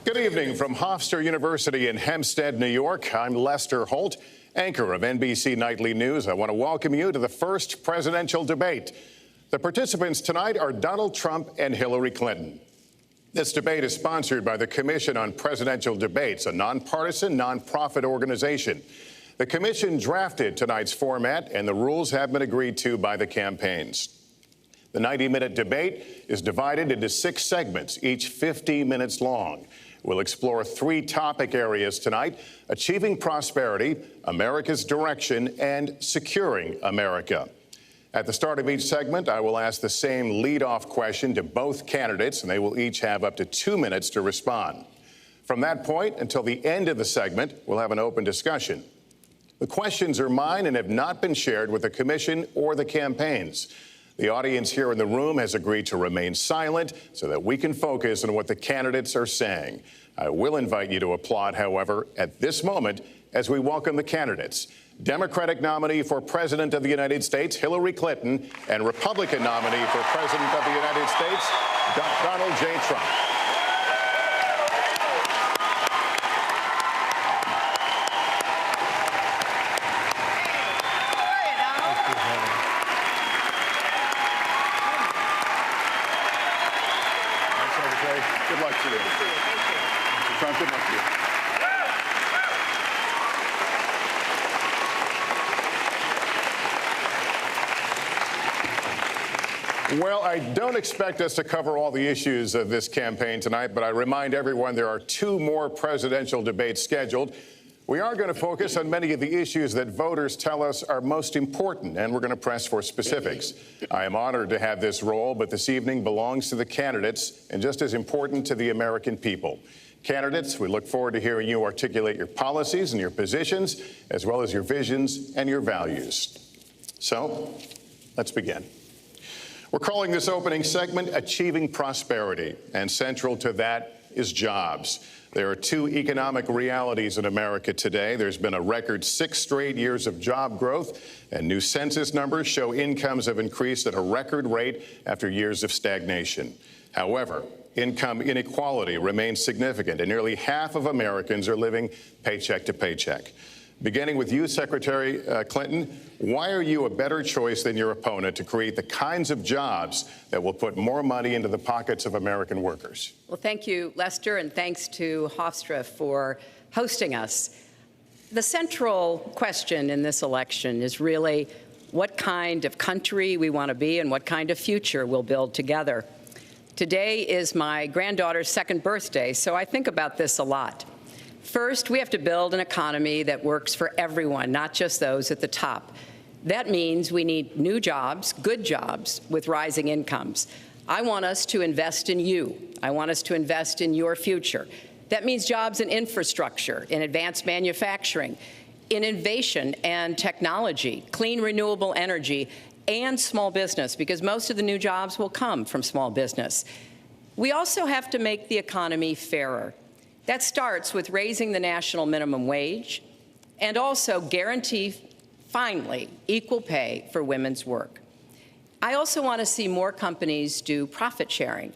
Good evening from Hofstra University in Hempstead, New York. I'm Lester Holt, anchor of NBC Nightly News. I want to welcome you to the first presidential debate. The participants tonight are Donald Trump and Hillary Clinton. This debate is sponsored by the Commission on Presidential Debates, a nonpartisan, nonprofit organization. The commission drafted tonight's format, and the rules have been agreed to by the campaigns. The 90-minute debate is divided into 6 segments, each 50 minutes long. We'll explore 3 topic areas tonight: achieving prosperity, America's direction, and securing America. At the start of each segment, I will ask the same lead-off question to both candidates, and they will each have up to 2 minutes to respond. From that point until the end of the segment, we'll have an open discussion. The questions are mine and have not been shared with the commission or the campaigns. The audience here in the room has agreed to remain silent so that we can focus on what the candidates are saying. I will invite you to applaud, however, at this moment as we welcome the candidates. Democratic nominee for President of the United States, Hillary Clinton, and Republican nominee for President of the United States, Donald J. Trump. Good luck to you. Mr. Trump, good luck to you. Well, I don't expect us to cover all the issues of this campaign tonight, but I remind everyone there are 2 more presidential debates scheduled. We are going to focus on many of the issues that voters tell us are most important, and we're going to press for specifics. I am honored to have this role, but this evening belongs to the candidates and just as important to the American people. Candidates, we look forward to hearing you articulate your policies and your positions, as well as your visions and your values. So, let's begin. We're calling this opening segment Achieving Prosperity, and central to that is jobs. There are 2 economic realities in America today. There's been a record 6 straight years of job growth, and new census numbers show incomes have increased at a record rate after years of stagnation. However, income inequality remains significant, and nearly half of Americans are living paycheck to paycheck. Beginning with you, Secretary Clinton, why are you a better choice than your opponent to create the kinds of jobs that will put more money into the pockets of American workers? Well, thank you, Lester, and thanks to Hofstra for hosting us. The central question in this election is really what kind of country we want to be and what kind of future we'll build together. Today is my granddaughter's 2nd birthday, so I think about this a lot. First, we have to build an economy that works for everyone, not just those at the top. That means we need new jobs, good jobs, with rising incomes. I want us to invest in you. I want us to invest in your future. That means jobs in infrastructure, in advanced manufacturing, in innovation and technology, clean renewable energy, and small business, because most of the new jobs will come from small business. We also have to make the economy fairer. That starts with raising the national minimum wage and also guarantee, finally, equal pay for women's work. I also want to see more companies do profit sharing.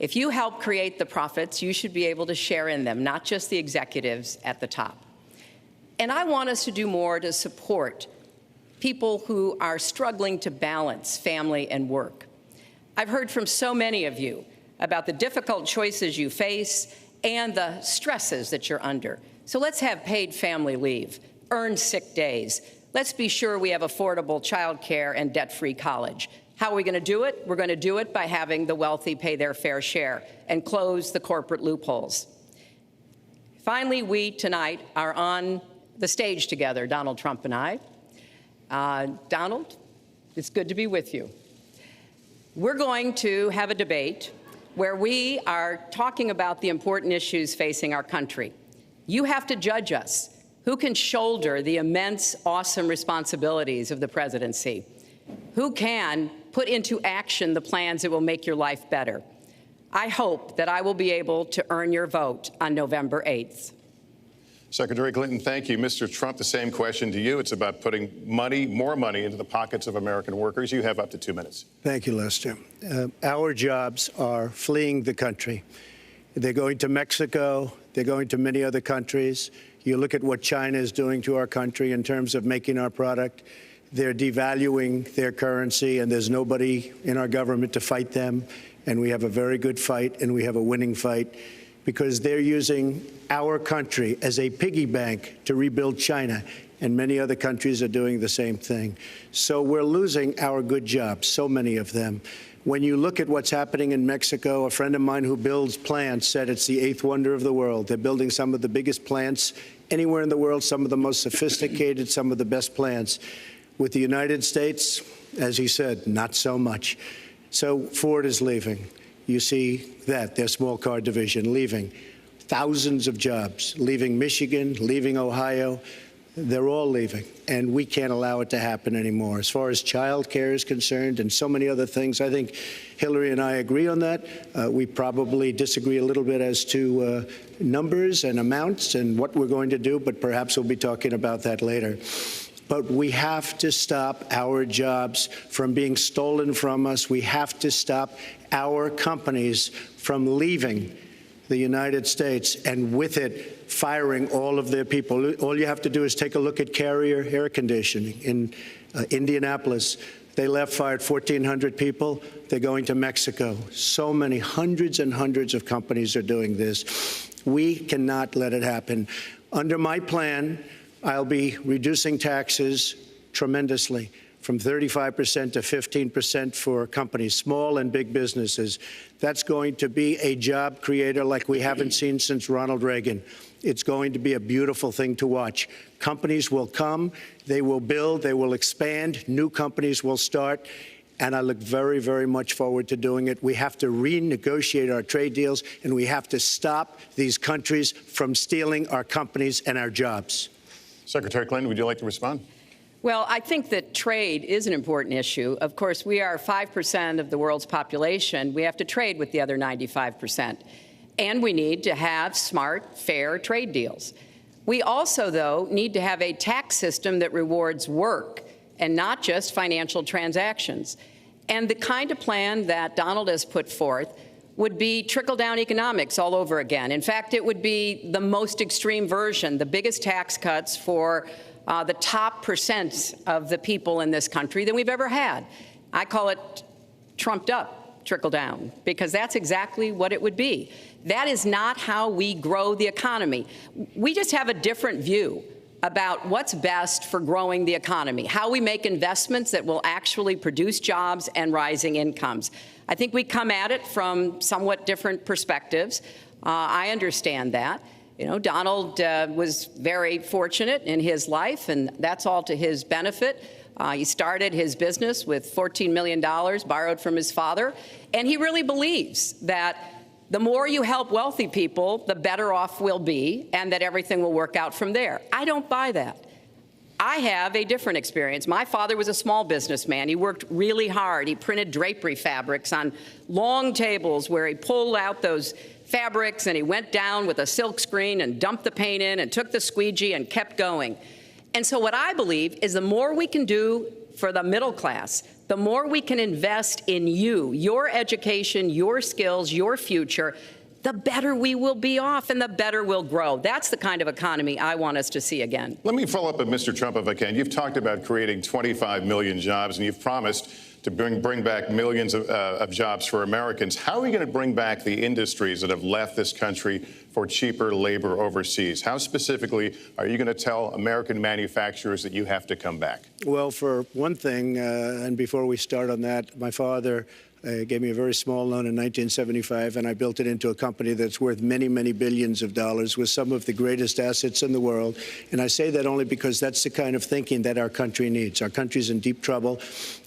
If you help create the profits, you should be able to share in them, not just the executives at the top. And I want us to do more to support people who are struggling to balance family and work. I've heard from so many of you about the difficult choices you face and the stresses that you're under. So let's have paid family leave, earned sick days. Let's be sure we have affordable child care and debt-free college. How are we going to do it? We're going to do it by having the wealthy pay their fair share and close the corporate loopholes. Finally, we tonight are on the stage together, Donald Trump and I. Donald, it's good to be with you. We're going to have a debate where we are talking about the important issues facing our country. You have to judge us. Who can shoulder the immense, awesome responsibilities of the presidency? Who can put into action the plans that will make your life better? I hope that I will be able to earn your vote on November 8th. Secretary Clinton, thank you. Mr. Trump, the same question to you. It's about putting more money into the pockets of American workers. You have up to 2 minutes. Thank you, Lester. Our jobs are fleeing the country. They're going to Mexico. They're going to many other countries. You look at what China is doing to our country in terms of making our product. They're devaluing their currency, and there's nobody in our government to fight them. And we have a very good fight, and we have a winning fight, because they're using our country as a piggy bank to rebuild China. And many other countries are doing the same thing. So we're losing our good jobs, so many of them. When you look at what's happening in Mexico, a friend of mine who builds plants said it's the eighth wonder of the world. They're building some of the biggest plants anywhere in the world, some of the most sophisticated, some of the best plants. With the United States, as he said, not so much. So Ford is leaving. You see that, their small car division leaving. Thousands of jobs, leaving Michigan, leaving Ohio. They're all leaving, and we can't allow it to happen anymore. As far as child care is concerned and so many other things, I think Hillary and I agree on that. We probably disagree a little bit as to numbers and amounts and what we're going to do, but perhaps we'll be talking about that later. But we have to stop our jobs from being stolen from us. We have to stop our companies from leaving the United States, and with it, firing all of their people. All you have to do is take a look at Carrier Air Conditioning in Indianapolis. They fired 1,400 people. They're going to Mexico. So many, hundreds and hundreds of companies are doing this. We cannot let it happen. Under my plan, I'll be reducing taxes tremendously, from 35% to 15% for companies, small and big businesses. That's going to be a job creator like we haven't seen since Ronald Reagan. It's going to be a beautiful thing to watch. Companies will come, they will build, they will expand, new companies will start, and I look very, very much forward to doing it. We have to renegotiate our trade deals, and we have to stop these countries from stealing our companies and our jobs. Secretary Clinton, would you like to respond? Well, I think that trade is an important issue. Of course, we are 5% of the world's population. We have to trade with the other 95%. And we need to have smart, fair trade deals. We also, though, need to have a tax system that rewards work and not just financial transactions. And the kind of plan that Donald has put forth would be trickle-down economics all over again. In fact, it would be the most extreme version, the biggest tax cuts for the top percent of the people in this country than we've ever had. I call it trumped up trickle down, because that's exactly what it would be. That is not how we grow the economy. We just have a different view about what's best for growing the economy, how we make investments that will actually produce jobs and rising incomes. I think we come at it from somewhat different perspectives. I understand that. You know, Donald was very fortunate in his life, and that's all to his benefit. He started his business with $14 million borrowed from his father, and he really believes that the more you help wealthy people, the better off we'll be, and that everything will work out from there. I don't buy that. I have a different experience. My father was a small businessman. He worked really hard. He printed drapery fabrics on long tables where he pulled out those fabrics, and he went down with a silk screen and dumped the paint in and took the squeegee and kept going. And so what I believe is the more we can do for the middle class, the more we can invest in you, your education, your skills, your future, the better we will be off and the better we'll grow. That's the kind of economy I want us to see again. Let me follow up with Mr. Trump if I can. You've talked about creating 25 million jobs, and you've promised to bring back millions of jobs for Americans. How are we going to bring back the industries that have left this country for cheaper labor overseas? How specifically are you going to tell American manufacturers that you have to come back? Well, for one thing, and before we start on that, my father gave me a very small loan in 1975, and I built it into a company that's worth many, many billions of dollars with some of the greatest assets in the world. And I say that only because that's the kind of thinking that our country needs. Our country's in deep trouble.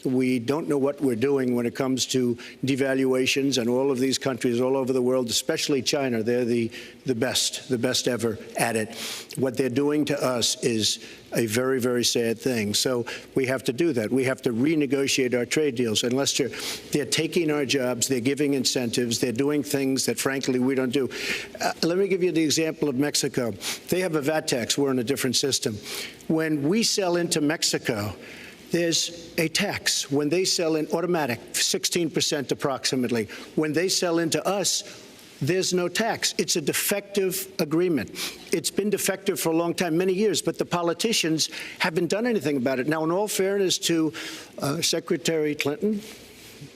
We don't know what we're doing when it comes to devaluations, and all of these countries all over the world, especially China, they're the best ever at it. What they're doing to us is a very, very sad thing. So we have to do that. We have to renegotiate our trade deals. And Lester, they're taking our jobs, they're giving incentives, they're doing things that, frankly, we don't do. Let me give you the example of Mexico. They have a VAT tax. We're in a different system. When we sell into Mexico, there's a tax. When they sell in automatic, 16% approximately. When they sell into us, there's no tax. It's a defective agreement. It's been defective for a long time, many years, but the politicians haven't done anything about it. Now, in all fairness to Secretary Clinton,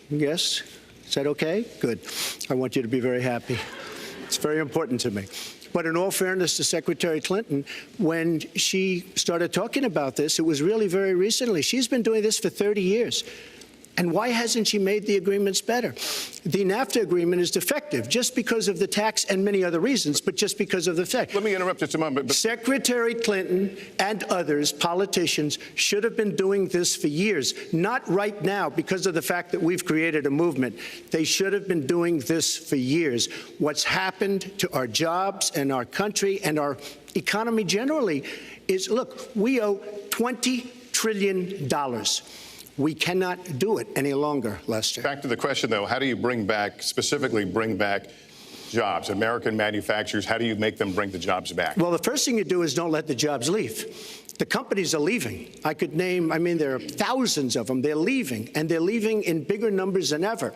yes, is that okay? Good. I want you to be very happy. It's very important to me. But in all fairness to Secretary Clinton, when she started talking about this, it was really very recently. She's been doing this for 30 years. And why hasn't she made the agreements better? The NAFTA agreement is defective just because of the tax and many other reasons, but just because of the fact. Let me interrupt just a moment. Secretary Clinton and others, politicians, should have been doing this for years, not right now because of the fact that we've created a movement. They should have been doing this for years. What's happened to our jobs and our country and our economy generally is, look, we owe $20 trillion. We cannot do it any longer, Lester. Back to the question, though, how do you specifically bring back jobs, American manufacturers? How do you make them bring the jobs back? Well, the first thing you do is don't let the jobs leave. The companies are leaving. I could name, there are thousands of them. They're leaving, and they're leaving in bigger numbers than ever.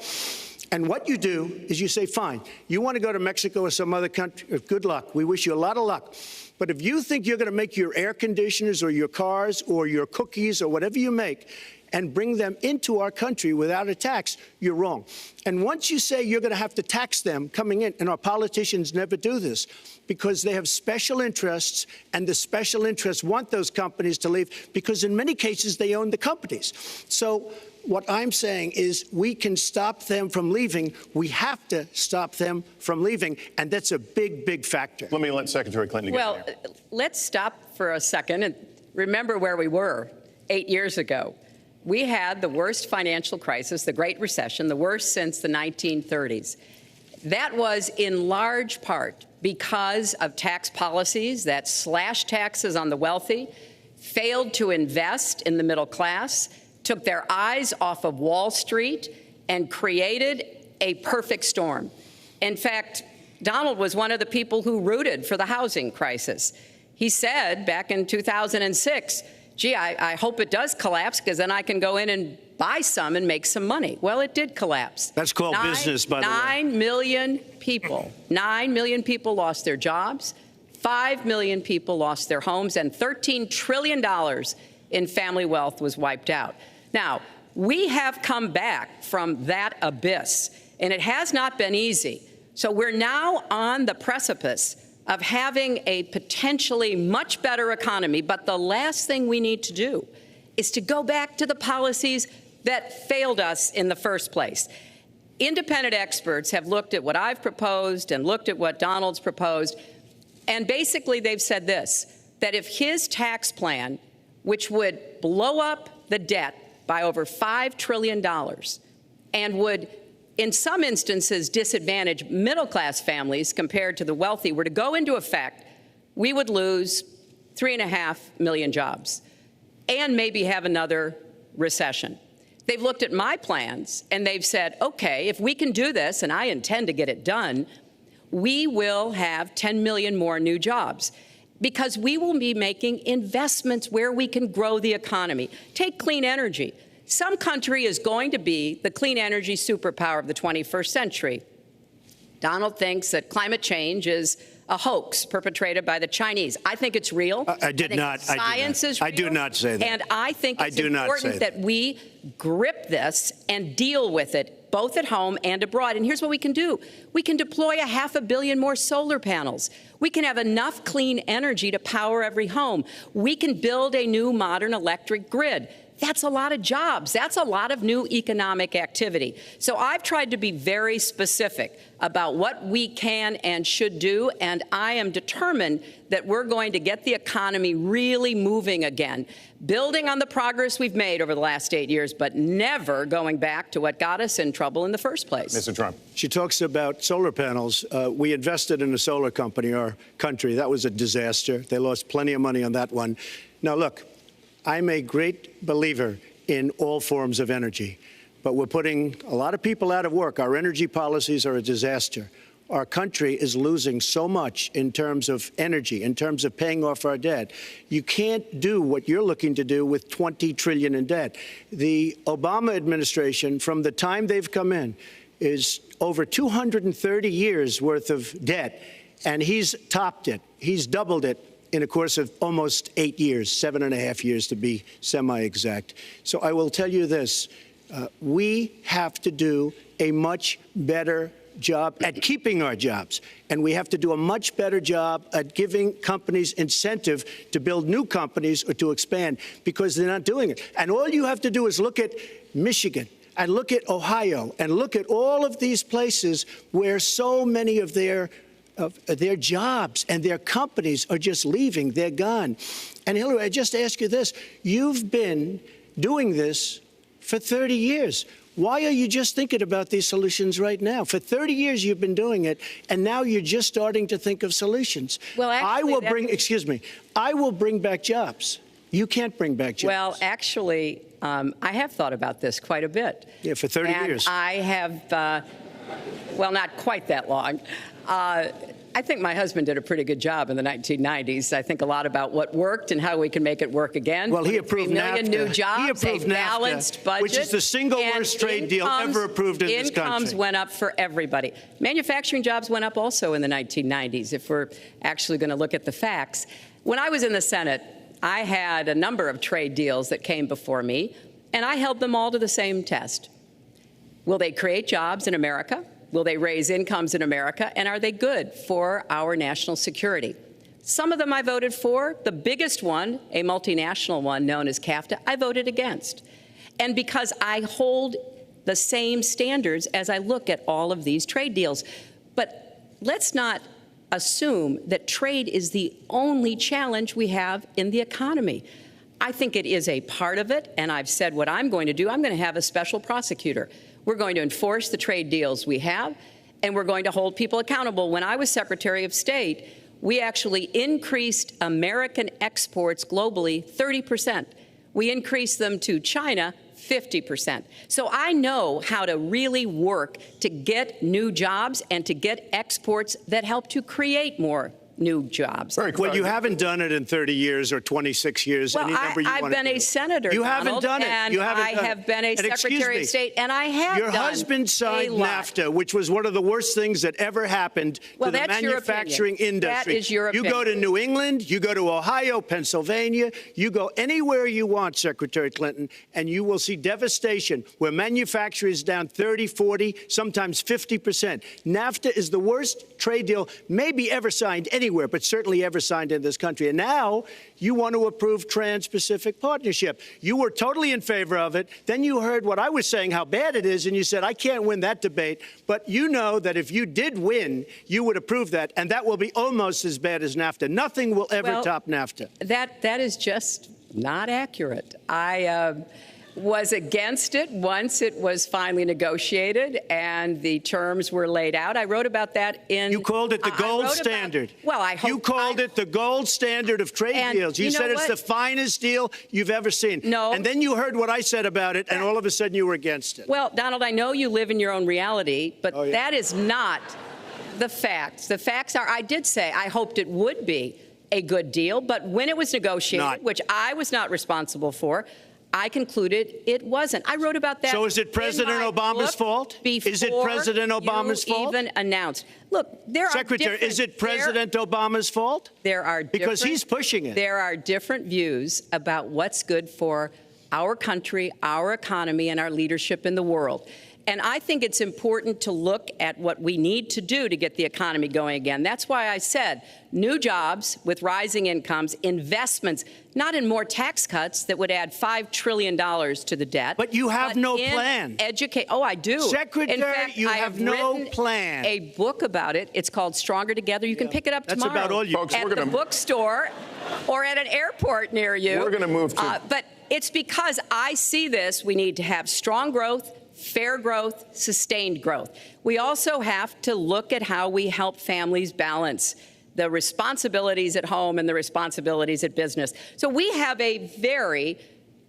And what you do is you say, fine, you want to go to Mexico or some other country, good luck. We wish you a lot of luck. But if you think you're going to make your air conditioners or your cars or your cookies or whatever you make and bring them into our country without a tax, you're wrong. And once you say you're going to have to tax them coming in, and our politicians never do this because they have special interests, and the special interests want those companies to leave because in many cases they own the companies. So what I'm saying is we can stop them from leaving. We have to stop them from leaving, and that's a big, big factor. Let me let Secretary Clinton get in there. Let's stop for a second and remember where we were 8 years ago. We had the worst financial crisis, the Great Recession, the worst since the 1930s. That was in large part because of tax policies that slashed taxes on the wealthy, failed to invest in the middle class, took their eyes off of Wall Street, and created a perfect storm. In fact, Donald was one of the people who rooted for the housing crisis. He said back in 2006, gee, I hope it does collapse because then I can go in and buy some and make some money. Well, it did collapse. That's called business, by the way. 9 million people lost their jobs, 5 million people lost their homes, and $13 trillion in family wealth was wiped out. Now, we have come back from that abyss, and it has not been easy. So we're now on the precipice of having a potentially much better economy, but the last thing we need to do is to go back to the policies that failed us in the first place. Independent experts have looked at what I've proposed and looked at what Donald's proposed, and basically they've said this, that if his tax plan, which would blow up the debt by over $5 trillion and would in some instances disadvantage middle-class families compared to the wealthy, were to go into effect, we would lose 3.5 million jobs and maybe have another recession. They've looked at my plans and they've said, okay, if we can do this, and I intend to get it done, we will have 10 million more new jobs because we will be making investments where we can grow the economy. Take clean energy. Some country is going to be the clean energy superpower of the 21st century. Donald thinks that climate change is a hoax perpetrated by the Chinese. I think it's real. Science is real. I do not say that. And I think it's important that we grip this and deal with it, both at home and abroad. And here's what we can do. We can deploy 500 million more solar panels. We can have enough clean energy to power every home. We can build a new modern electric grid. That's a lot of jobs. That's a lot of new economic activity. So I've tried to be very specific about what we can and should do, and I am determined that we're going to get the economy really moving again, building on the progress we've made over the last 8 years, but never going back to what got us in trouble in the first place. Mr. Trump. She talks about solar panels. We invested in a solar company, our country. That was a disaster. They lost plenty of money on that one. Now, look, I'm a great believer in all forms of energy, but we're putting a lot of people out of work. Our energy policies are a disaster. Our country is losing so much in terms of energy, in terms of paying off our debt. You can't do what you're looking to do with $20 trillion in debt. The Obama administration, from the time they've come in, is over 230 years worth of debt, and he's topped it. He's doubled it in a course of almost 8 years, 7.5 years to be semi-exact. So I will tell you this. We have to do a much better job at keeping our jobs, and we have to do a much better job at giving companies incentive to build new companies or to expand, because they're not doing it. And all you have to do is look at Michigan and look at Ohio and look at all of these places where so many of their jobs and their companies are just leaving. They're gone. And Hillary, I just ask you this. You've been doing this for 30 years. Why are you just thinking about these solutions right now? For 30 years you've been doing it, and now you're just starting to think of solutions. Well, actually, I will bring back jobs. You can't bring back jobs. Well, actually, I have thought about this quite a bit. Yeah, for 30 years. I have, well, not quite that long. I think my husband did a pretty good job in the 1990s. I think a lot about what worked and how we can make it work again. Well, he approved 3 million NAFTA. new jobs, he approved a balanced NAFTA, budget, which is the single worst trade deal ever approved in this country. Incomes went up for everybody. Manufacturing jobs went up also in the 1990s, if we're actually going to look at the facts. When I was in the Senate, I had a number of trade deals that came before me, and I held them all to the same test. Will they create jobs in America? Will they raise incomes in America? And are they good for our national security? Some of them I voted for. The biggest one, a multinational one known as CAFTA, I voted against. And because I hold the same standards as I look at all of these trade deals. But let's not assume that trade is the only challenge we have in the economy. I think it is a part of it, and I've said what I'm going to do. I'm going to have a special prosecutor. We're going to enforce the trade deals we have, and we're going to hold people accountable. When I was Secretary of State, we actually increased American exports globally 30%. We increased them to China 50%. So I know how to really work to get new jobs and to get exports that help to create more new jobs. Well, you haven't done it in 30 years or 26 years. Well, I've been a senator, You haven't done it. And I have been a Secretary of State, and I have Your husband signed NAFTA, which was one of the worst things that ever happened to the manufacturing industry. That is your opinion. You go to New England, you go to Ohio, Pennsylvania, you go anywhere you want, Secretary Clinton, and you will see devastation where manufacturing is down 30, 40, sometimes 50%. NAFTA is the worst trade deal maybe ever signed anywhere, but certainly ever signed in this country. And now you want to approve Trans-Pacific Partnership. You were totally in favor of it. Then you heard what I was saying, how bad it is, and you said, I can't win that debate. But you know that if you did win, you would approve that, and that will be almost as bad as NAFTA. Nothing will ever top NAFTA. That is just not accurate. I was against it once it was finally negotiated and the terms were laid out. I wrote about that in... You called it the gold standard. Well, I hope... You called it the gold standard of trade deals. You said it's the finest deal you've ever seen. No. And then you heard what I said about it, and all of a sudden you were against it. Well, Donald, I know you live in your own reality, but that is not the facts. The facts are, I did say I hoped it would be a good deal, but when it was negotiated, which I was not responsible for, I concluded it wasn't. I wrote about that. So is it President Obama's fault? Is it President Obama's fault? Even announced. Look, there are Secretary, is it President Obama's fault? There are because he's pushing it. There are different views about what's good for our country, our economy, and our leadership in the world. And I think it's important to look at what we need to do to get the economy going again. That's why I said new jobs with rising incomes, investments, not in more tax cuts that would add $5 trillion to the debt. But you have no plan. Oh, I do. Secretary, in fact, you have no plan. A book about it. It's called Stronger Together. You can pick it up tomorrow. That's about all you folks, at the bookstore or at an airport near you. We're going to move to... But it's because I see this. We need to have strong growth, fair growth, sustained growth. We also have to look at how we help families balance the responsibilities at home and the responsibilities at business. So we have a very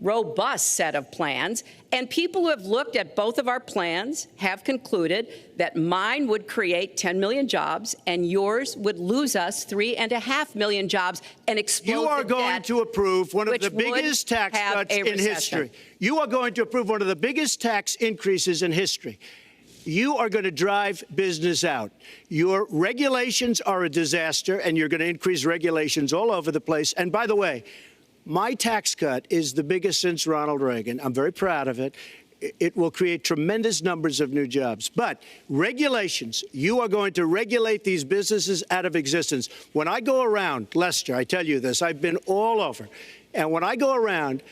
robust set of plans, and people who have looked at both of our plans have concluded that mine would create 10 million jobs and yours would lose us 3.5 million jobs and explode You are going to approve one of the biggest tax cuts in history. You are going to approve one of the biggest tax increases in history. you are going to drive business out. Your regulations are a disaster, and you're going to increase regulations all over the place. And by the way, my tax cut is the biggest since Ronald Reagan. I'm very proud of it. It will create tremendous numbers of new jobs. But regulations, you are going to regulate these businesses out of existence. When I go around, Lester, I tell you this, I've been all over. And when I go around,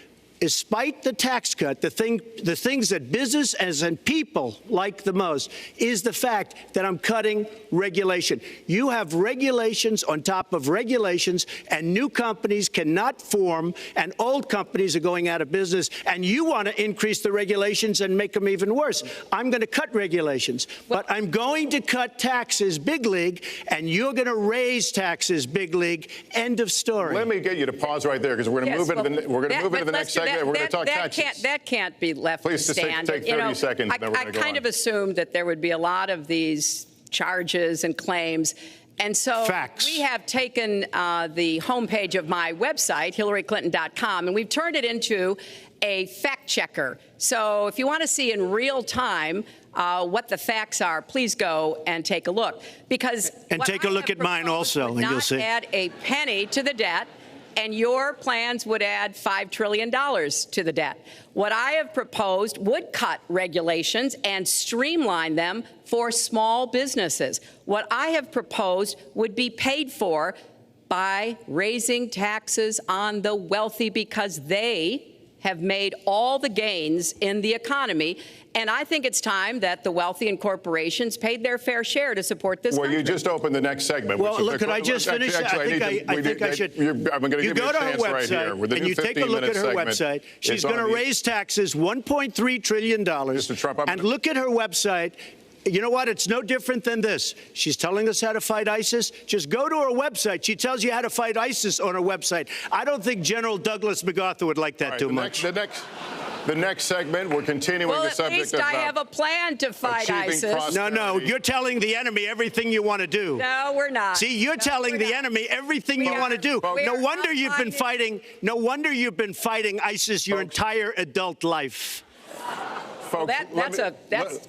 despite the tax cut, the things that business and people like the most is the fact that I'm cutting regulation. You have regulations on top of regulations, and new companies cannot form, and old companies are going out of business, and you want to increase the regulations and make them even worse. I'm going to cut regulations, but I'm going to cut taxes big league, and you're going to raise taxes big league. End of story. Let me get you to pause right there, because we're going to move into the next segment. We're going to talk taxes. That can't be left to stand. Please, take 30 seconds. I kind of assumed that there would be a lot of these charges and claims. And so we have taken the homepage of my website, HillaryClinton.com, and we've turned it into a fact checker. So if you want to see in real time what the facts are, please go and take a look. And take a look at mine also, and you'll see. Not add a penny to the debt. And your plans would add $5 trillion to the debt. What I have proposed would cut regulations and streamline them for small businesses. What I have proposed would be paid for by raising taxes on the wealthy, because they have made all the gains in the economy. And I think it's time that the wealthy and corporations paid their fair share to support this country. Well, you just opened the next segment. Well, look, could I just finish? I think I should. I'm going to give you a chance right here. And you take a look at her website. She's going to raise taxes $1.3 trillion. Mr. Trump, and look at her website. You know what? It's no different than this. She's telling us how to fight ISIS. Just go to her website. She tells you how to fight ISIS on her website. I don't think General Douglas MacArthur would like that too much. The next segment, we're continuing the subject of... Well, at least I have a plan to fight ISIS. No, you're telling the enemy everything you want to do. No, we're not. See, you're telling the enemy everything you want to do. No wonder you've been fighting. No wonder you've been fighting ISIS your entire adult life. Folks,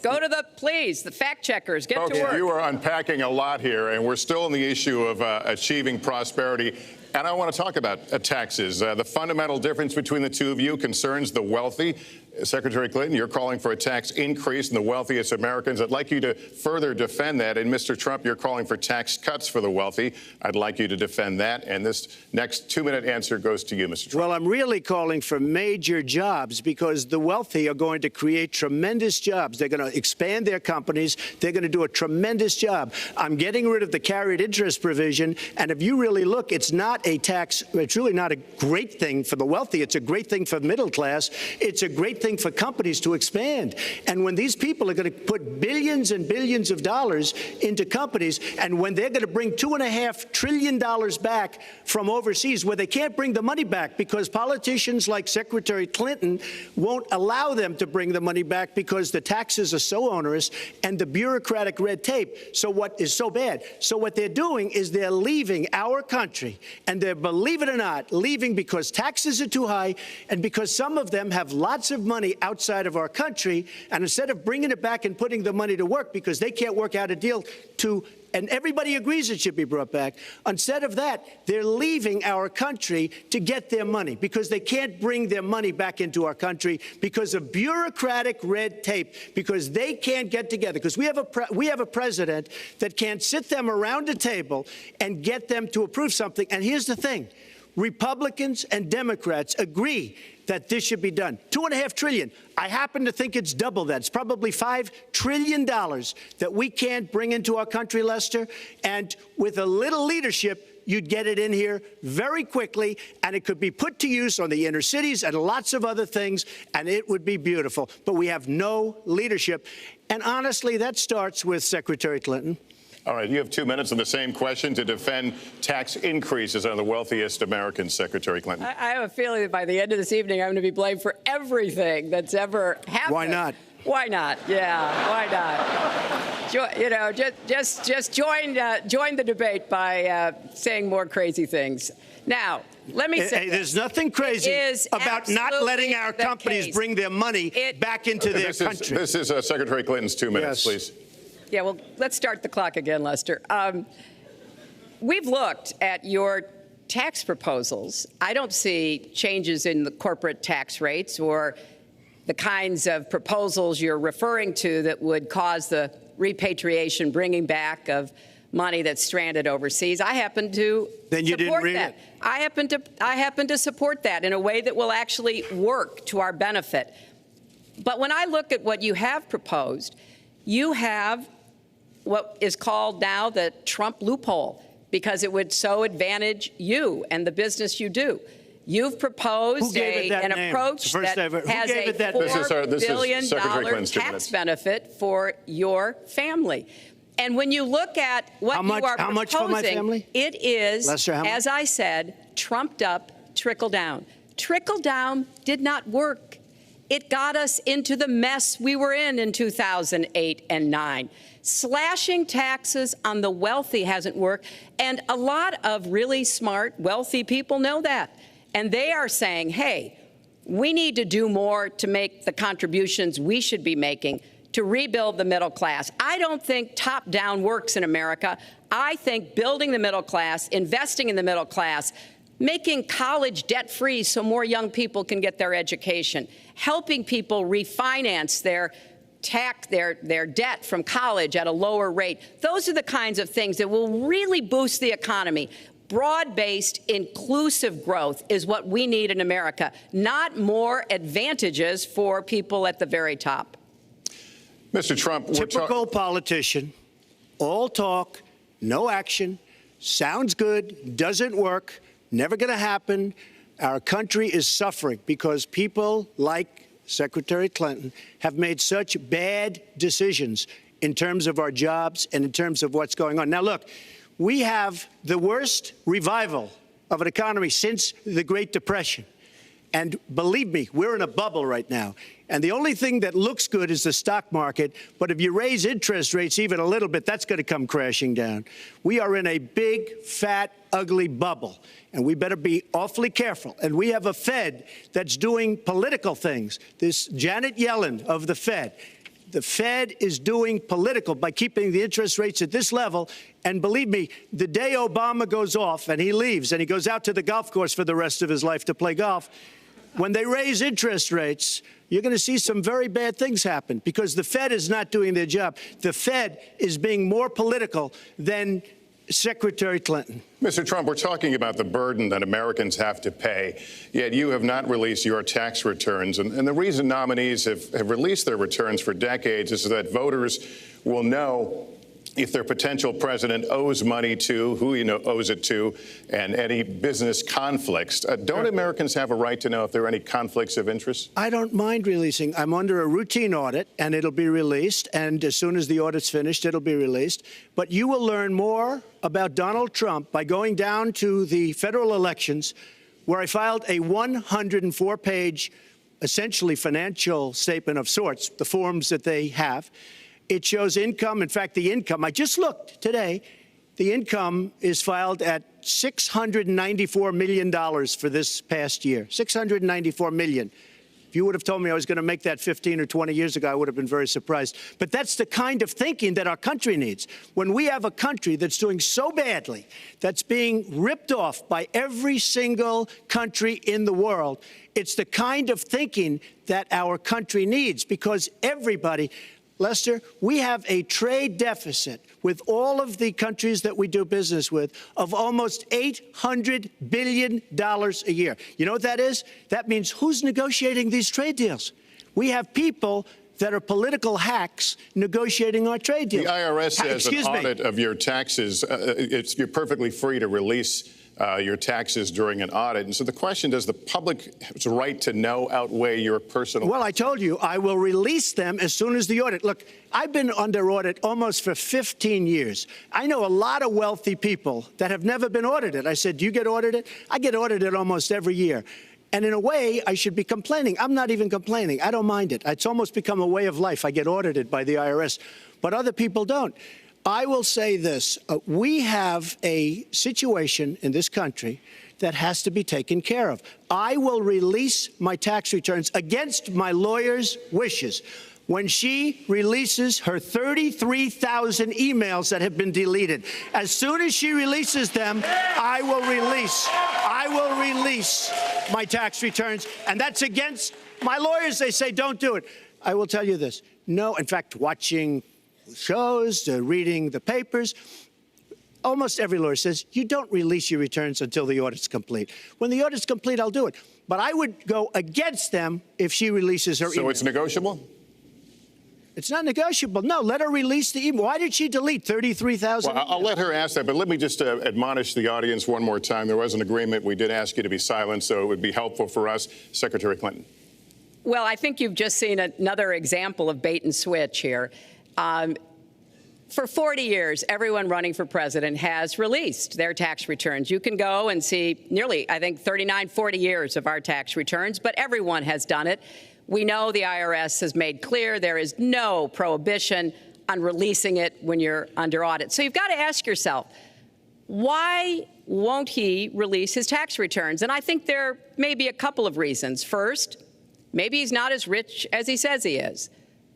go to the fact checkers. Get to work. You are unpacking a lot here, and we're still in the issue of achieving prosperity. And I want to talk about taxes. The fundamental difference between the two of you concerns the wealthy. Secretary Clinton, you're calling for a tax increase in the wealthiest Americans. I'd like you to further defend that. And Mr. Trump, you're calling for tax cuts for the wealthy. I'd like you to defend that. And this next 2-minute answer goes to you, Mr. Trump. Well, I'm really calling for major jobs, because the wealthy are going to create tremendous jobs. They're going to expand their companies. They're going to do a tremendous job. I'm getting rid of the carried interest provision. And if you really look, it's not a tax. It's really not a great thing for the wealthy. It's a great thing for the middle class. It's a great thing for companies to expand. And when these people are going to put billions and billions of dollars into companies, and when they're going to bring $2.5 trillion back from overseas, where they can't bring the money back because politicians like Secretary Clinton won't allow them to bring the money back because the taxes are so onerous and the bureaucratic red tape. So what is so bad? So what they're doing is they're leaving our country, and they're, believe it or not, leaving because taxes are too high and because some of them have lots of money outside of our country, and instead of bringing it back and putting the money to work because they can't work out a deal and everybody agrees it should be brought back. Instead of that, they're leaving our country to get their money because they can't bring their money back into our country because of bureaucratic red tape, because they can't get together, because we have a president that can't sit them around a table and get them to approve something. And here's the thing. Republicans and Democrats agree that this should be done. $2.5 trillion. I happen to think it's double that. It's probably $5 trillion that we can't bring into our country, Lester. And with a little leadership, you'd get it in here very quickly, and it could be put to use on the inner cities and lots of other things, and it would be beautiful. But we have no leadership. And honestly, that starts with Secretary Clinton. All right, you have 2 minutes on the same question to defend tax increases on the wealthiest Americans, Secretary Clinton. I have a feeling that by the end of this evening, I'm going to be blamed for everything that's ever happened. Why not? Why not? Yeah, why not? just join the debate by saying more crazy things. Now, let me say there's nothing crazy about not letting our companies bring their money back into their country. This is Secretary Clinton's 2 minutes, please. Yeah, well, let's start the clock again, Lester. We've looked at your tax proposals. I don't see changes in the corporate tax rates or the kinds of proposals you're referring to that would cause the repatriation, bringing back of money that's stranded overseas. I happen to support that. I happen to support that in a way that will actually work to our benefit. But when I look at what you have proposed, you have what is called now the Trump loophole, because it would so advantage you and the business you do. You've proposed an approach that has a $4 billion tax benefit for your family. And when you look at what you are proposing, much for my family? It is, Lester, as I said, trumped up trickle down. Trickle down did not work. It got us into the mess we were in 2008 and 9. Slashing taxes on the wealthy hasn't worked, and a lot of really smart, wealthy people know that. And they are saying, hey, we need to do more to make the contributions we should be making to rebuild the middle class. I don't think top-down works in America. I think building the middle class, investing in the middle class, making college debt-free so more young people can get their education, helping people refinance their debt from college at a lower rate. Those are the kinds of things that will really boost the economy. Broad-based, inclusive growth is what we need in America, not more advantages for people at the very top. Mr. Trump, typical politician, all talk, no action, sounds good, doesn't work, never going to happen. Our country is suffering because people like Secretary Clinton have made such bad decisions in terms of our jobs and in terms of what's going on. Now, look, we have the worst revival of an economy since the Great Depression. And believe me, we're in a bubble right now. And the only thing that looks good is the stock market. But if you raise interest rates even a little bit, that's going to come crashing down. We are in a big, fat, ugly bubble. And we better be awfully careful. And we have a Fed that's doing political things. This Janet Yellen of the Fed. The Fed is doing political by keeping the interest rates at this level. And believe me, the day Obama goes off and he leaves and he goes out to the golf course for the rest of his life to play golf, when they raise interest rates, you're going to see some very bad things happen because the Fed is not doing their job. The Fed is being more political than Secretary Clinton. Mr. Trump, we're talking about the burden that Americans have to pay, yet you have not released your tax returns. And the reason nominees have released their returns for decades is that voters will know if their potential president owes money to, who he owes it to, and any business conflicts. Don't Americans have a right to know if there are any conflicts of interest? I don't mind releasing. I'm under a routine audit, and it'll be released. And as soon as the audit's finished, it'll be released. But you will learn more about Donald Trump by going down to the federal elections, where I filed a 104-page, essentially financial statement of sorts, the forms that they have. It shows income. In fact, the income, I just looked today, the income is filed at $694 million for this past year. $694 million. If you would have told me I was going to make that 15 or 20 years ago, I would have been very surprised. But that's the kind of thinking that our country needs. When we have a country that's doing so badly, that's being ripped off by every single country in the world, it's the kind of thinking that our country needs, because everybody, Lester, we have a trade deficit with all of the countries that we do business with of almost $800 billion a year. You know what that is? That means who's negotiating these trade deals? We have people that are political hacks negotiating our trade deals. The IRS has an audit of your taxes. You're perfectly free to release your taxes during an audit. And so the question, does the public's right to know outweigh your personal? Well, I told you, I will release them as soon as the audit. Look, I've been under audit almost for 15 years. I know a lot of wealthy people that have never been audited. I said, do you get audited? I get audited almost every year. And in a way, I should be complaining. I'm not even complaining. I don't mind it. It's almost become a way of life. I get audited by the IRS, but other people don't. I will say this. We have a situation in this country that has to be taken care of. I will release my tax returns against my lawyer's wishes when she releases her 33,000 emails that have been deleted. As soon as she releases them, I will release my tax returns, and that's against my lawyers. They say don't do it. I will tell you this. No, in fact, watching shows, reading the papers, almost every lawyer says you don't release your returns until the audit's complete. When the audit's complete, I'll do it. But I would go against them if she releases her email. So it's negotiable? It's not negotiable. No, let her release the email. Why did she delete 33,000? Well, I'll let her ask that, but let me just admonish the audience one more time. There was an agreement. We did ask you to be silent, so it would be helpful for us. Secretary Clinton. Well, I think you've just seen another example of bait and switch here. For 40 years, everyone running for president has released their tax returns. You can go and see nearly, I think, 39, 40 years of our tax returns, but everyone has done it. We know the IRS has made clear there is no prohibition on releasing it when you're under audit. So you've got to ask yourself, why won't he release his tax returns? And I think there may be a couple of reasons. First, maybe he's not as rich as he says he is.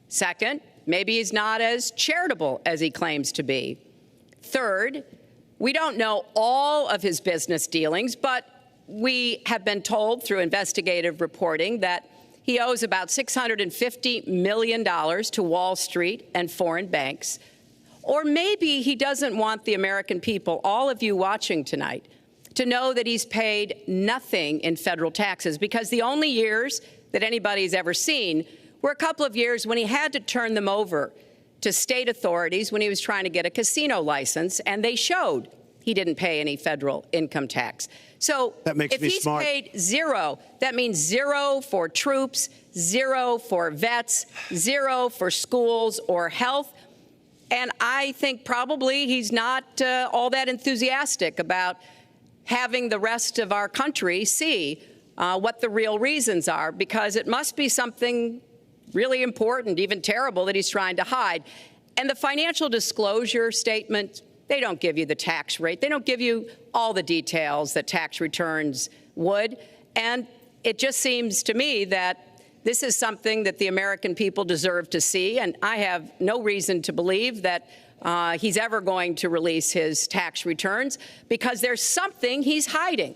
Second, maybe he's not as charitable as he claims to be. Third, we don't know all of his business dealings, but we have been told through investigative reporting that he owes about $650 million to Wall Street and foreign banks. Or maybe he doesn't want the American people, all of you watching tonight, to know that he's paid nothing in federal taxes, because the only years that anybody's ever seen were a couple of years when he had to turn them over to state authorities when he was trying to get a casino license, and they showed he didn't pay any federal income tax. So if he's paid zero, that means zero for troops, zero for vets, zero for schools or health. And I think probably he's not all that enthusiastic about having the rest of our country see what the real reasons are, because it must be something really important, even terrible, that he's trying to hide. And the financial disclosure statement, they don't give you the tax rate. They don't give you all the details that tax returns would. And it just seems to me that this is something that the American people deserve to see. And I have no reason to believe that he's ever going to release his tax returns, because there's something he's hiding.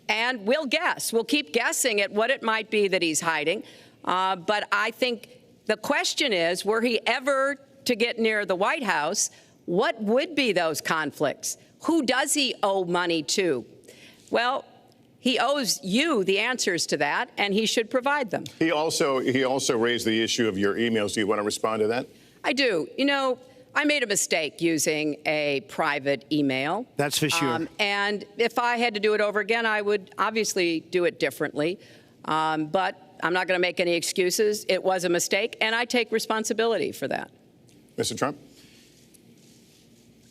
And we'll guess. We'll keep guessing at what it might be that he's hiding. But I think the question is, were he ever to get near the White House, what would be those conflicts? Who does he owe money to? Well, he owes you the answers to that, and he should provide them. He also raised the issue of your emails. Do you want to respond to that? I do. You know, I made a mistake using a private email. That's for sure. And if I had to do it over again, I would obviously do it differently. But I'm not going to make any excuses. It was a mistake, and I take responsibility for that. Mr. Trump?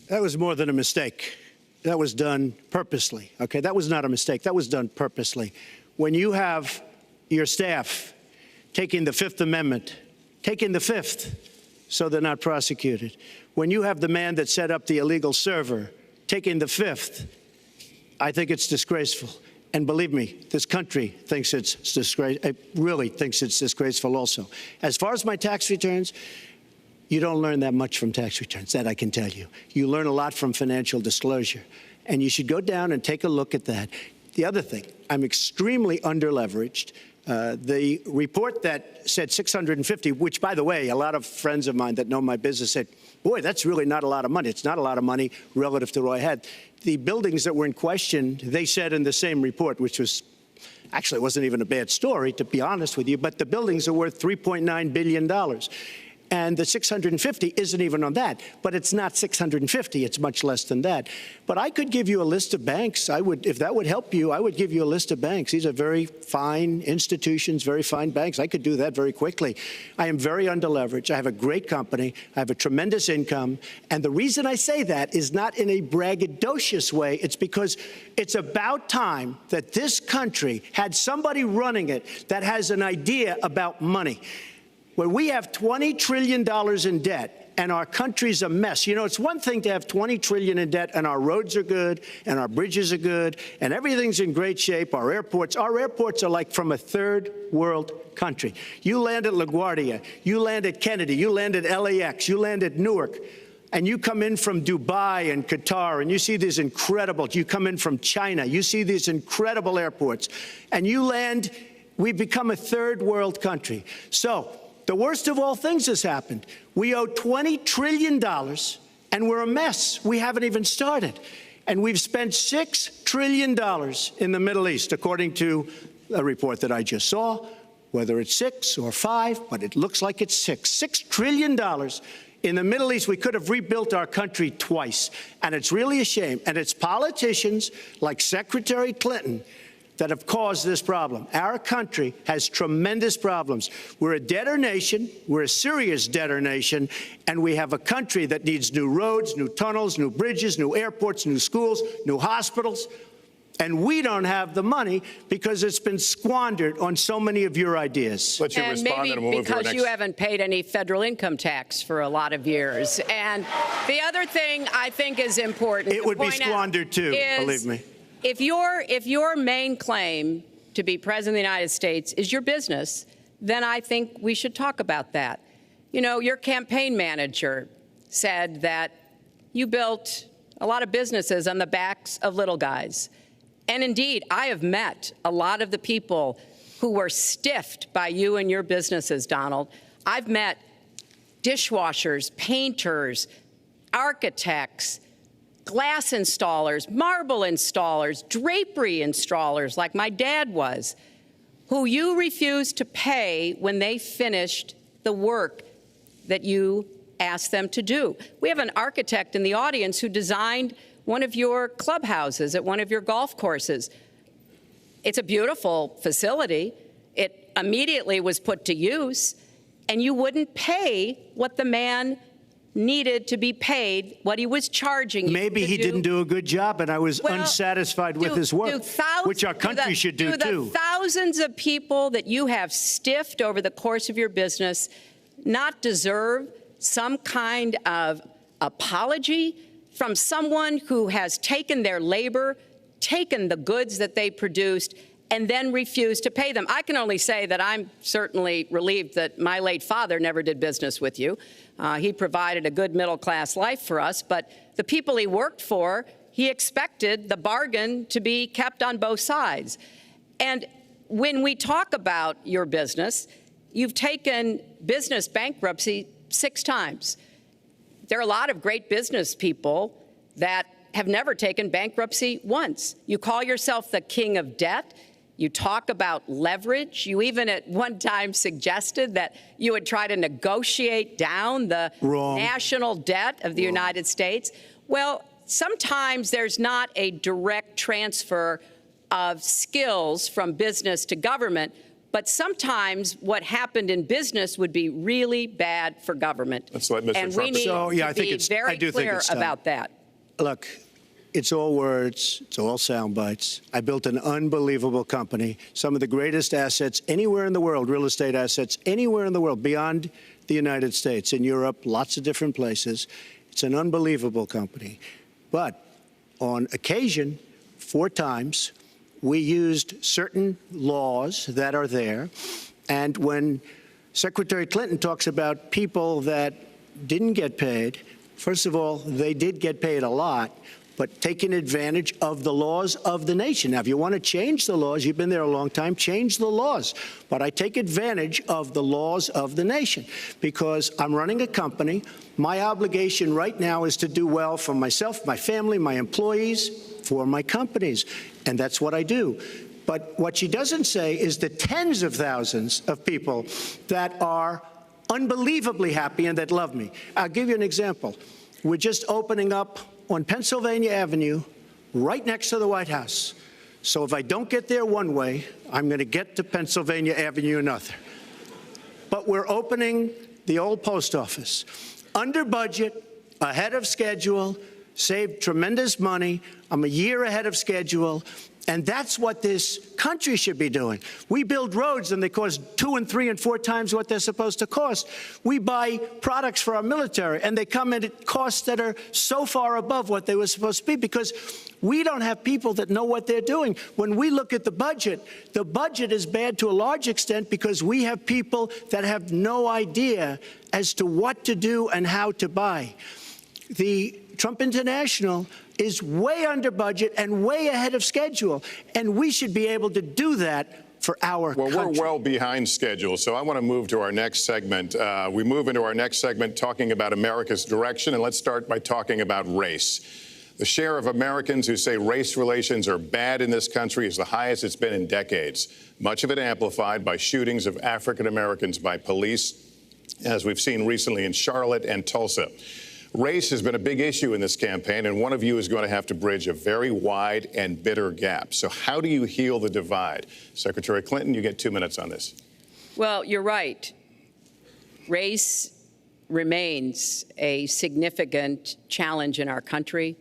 That was more than a mistake. That was done purposely, okay? That was not a mistake. That was done purposely. When you have your staff taking the Fifth Amendment, taking the Fifth, so they're not prosecuted. When you have the man that set up the illegal server taking the Fifth, I think it's disgraceful. And believe me, this country thinks it's disgraceful. It really thinks it's disgraceful also. As far as my tax returns, you don't learn that much from tax returns, that I can tell you. You learn a lot from financial disclosure, and you should go down and take a look at that. The other thing, I'm extremely underleveraged. The report that said 650, which, by the way, a lot of friends of mine that know my business said, boy, that's really not a lot of money. It's not a lot of money relative to what I had. The buildings that were in question, they said in the same report, which was actually, it wasn't even a bad story, to be honest with you, but the buildings are worth $3.9 billion. And the 650 isn't even on that. But it's not 650. It's much less than that. But I could give you a list of banks. I would, if that would help you, I would give you a list of banks. These are very fine institutions, very fine banks. I could do that very quickly. I am very underleveraged. I have a great company. I have a tremendous income. And the reason I say that is not in a braggadocious way. It's because it's about time that this country had somebody running it that has an idea about money. When we have $20 trillion in debt and our country's a mess, you know, it's one thing to have $20 trillion in debt and our roads are good and our bridges are good and everything's in great shape. Our airports are like from a third world country. You land at LaGuardia, you land at Kennedy, you land at LAX, you land at Newark, and you come in from Dubai and Qatar and you see these incredible, you come in from China, you see these incredible airports, and you land, we've become a third world country. So, the worst of all things has happened. We owe $20 trillion, and we're a mess. We haven't even started. And we've spent $6 trillion in the Middle East, according to a report that I just saw, whether it's 6 or 5, but it looks like it's 6. $6 trillion in the Middle East. We could have rebuilt our country twice, and it's really a shame. And it's politicians like Secretary Clinton that have caused this problem. Our country has tremendous problems. We're a debtor nation, we're a serious debtor nation, and we have a country that needs new roads, new tunnels, new bridges, new airports, new schools, new hospitals, and we don't have the money because it's been squandered on so many of your ideas. Let you and respond, maybe and we'll move to our because next. you haven't paid any federal income tax for a lot of years. And the other thing I think is important It would be squandered too, believe me. If your main claim to be president of the United States is your business, then I think we should talk about that. You know, your campaign manager said that you built a lot of businesses on the backs of little guys. And indeed, I have met a lot of the people who were stiffed by you and your businesses, Donald. I've met dishwashers, painters, architects, glass installers, marble installers, drapery installers, like my dad was, who you refused to pay when they finished the work that you asked them to do. We have an architect in the audience who designed one of your clubhouses at one of your golf courses. It's a beautiful facility. It immediately was put to use, and you wouldn't pay what the man needed to be paid, what he was charging you. Maybe he didn't do a good job, and I was unsatisfied with his work, which our country should do too. The thousands of people that you have stiffed over the course of your business not deserve some kind of apology from someone who has taken their labor, taken the goods that they produced, and then refused to pay them? I can only say that I'm certainly relieved that my late father never did business with you. He provided a good middle-class life for us, but the people he worked for, he expected the bargain to be kept on both sides. And when we talk about your business, you've taken business bankruptcy 6 times. There are a lot of great business people that have never taken bankruptcy once. You call yourself the king of debt. You talk about leverage. You even at one time suggested that you would try to negotiate down the national debt of the United States. Well, sometimes there's not a direct transfer of skills from business to government, but sometimes what happened in business would be really bad for government. Let's let Mr. And Trump we need to be very clear about that. Look, it's all words. It's all sound bites. I built an unbelievable company, some of the greatest assets anywhere in the world, real estate assets anywhere in the world, beyond the United States, in Europe, lots of different places. It's an unbelievable company. But on occasion, 4 times, we used certain laws that are there. And when Secretary Clinton talks about people that didn't get paid, first of all, they did get paid a lot, but taking advantage of the laws of the nation. Now, if you want to change the laws, you've been there a long time, change the laws. But I take advantage of the laws of the nation because I'm running a company. My obligation right now is to do well for myself, my family, my employees, for my companies. And that's what I do. But what she doesn't say is the tens of thousands of people that are unbelievably happy and that love me. I'll give you an example. We're just opening up on Pennsylvania Avenue, right next to the White House. So if I don't get there one way, I'm going to get to Pennsylvania Avenue another. But we're opening the old post office. Under budget, ahead of schedule, saved tremendous money. I'm a year ahead of schedule. And that's what this country should be doing. We build roads and they cost 2 and 3 and 4 times what they're supposed to cost. We buy products for our military and they come in at costs that are so far above what they were supposed to be because we don't have people that know what they're doing. When we look at the budget is bad to a large extent because we have people that have no idea as to what to do and how to buy. The Trump International is way under budget and way ahead of schedule, and we should be able to do that for our country. Well, we're well behind schedule, so I want to move to our next segment. We move into our next segment talking about America's direction, and let's start by talking about race. The share of Americans who say race relations are bad in this country is the highest it's been in decades, much of it amplified by shootings of African Americans by police, as we've seen recently in Charlotte and Tulsa. Race has been a big issue in this campaign, and one of you is going to have to bridge a very wide and bitter gap. So how do you heal the divide? Secretary Clinton, you get 2 minutes on this. Well, you're right. Race remains a significant challenge in our country.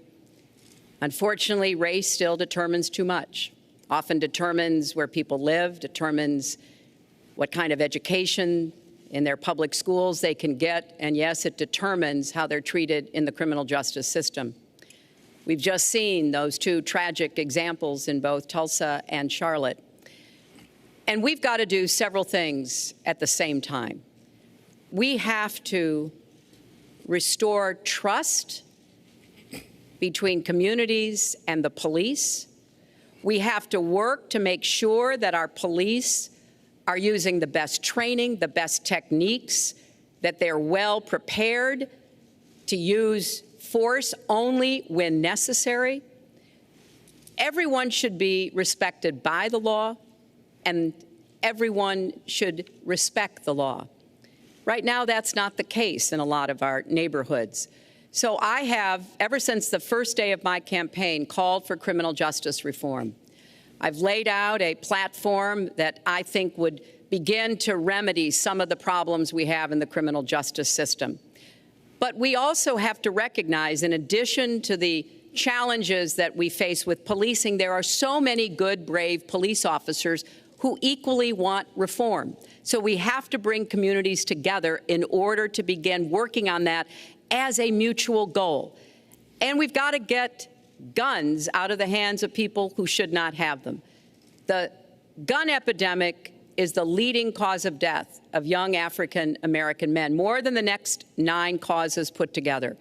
Unfortunately, race still determines too much, often determines where people live, determines what kind of education in their public schools they can get, and yes, it determines how they're treated in the criminal justice system. We've just seen those 2 tragic examples in both Tulsa and Charlotte. And we've got to do several things at the same time. We have to restore trust between communities and the police. We have to work to make sure that our police are using the best training, the best techniques, that they're well prepared to use force only when necessary. Everyone should be respected by the law, and everyone should respect the law. Right now, that's not the case in a lot of our neighborhoods. So I have, ever since the first day of my campaign, called for criminal justice reform. I've laid out a platform that I think would begin to remedy some of the problems we have in the criminal justice system. But we also have to recognize, in addition to the challenges that we face with policing, there are so many good, brave police officers who equally want reform. So we have to bring communities together in order to begin working on that as a mutual goal. And we've got to get guns out of the hands of people who should not have them. The gun epidemic is the leading cause of death of young African American men, more than the next 9 causes put together.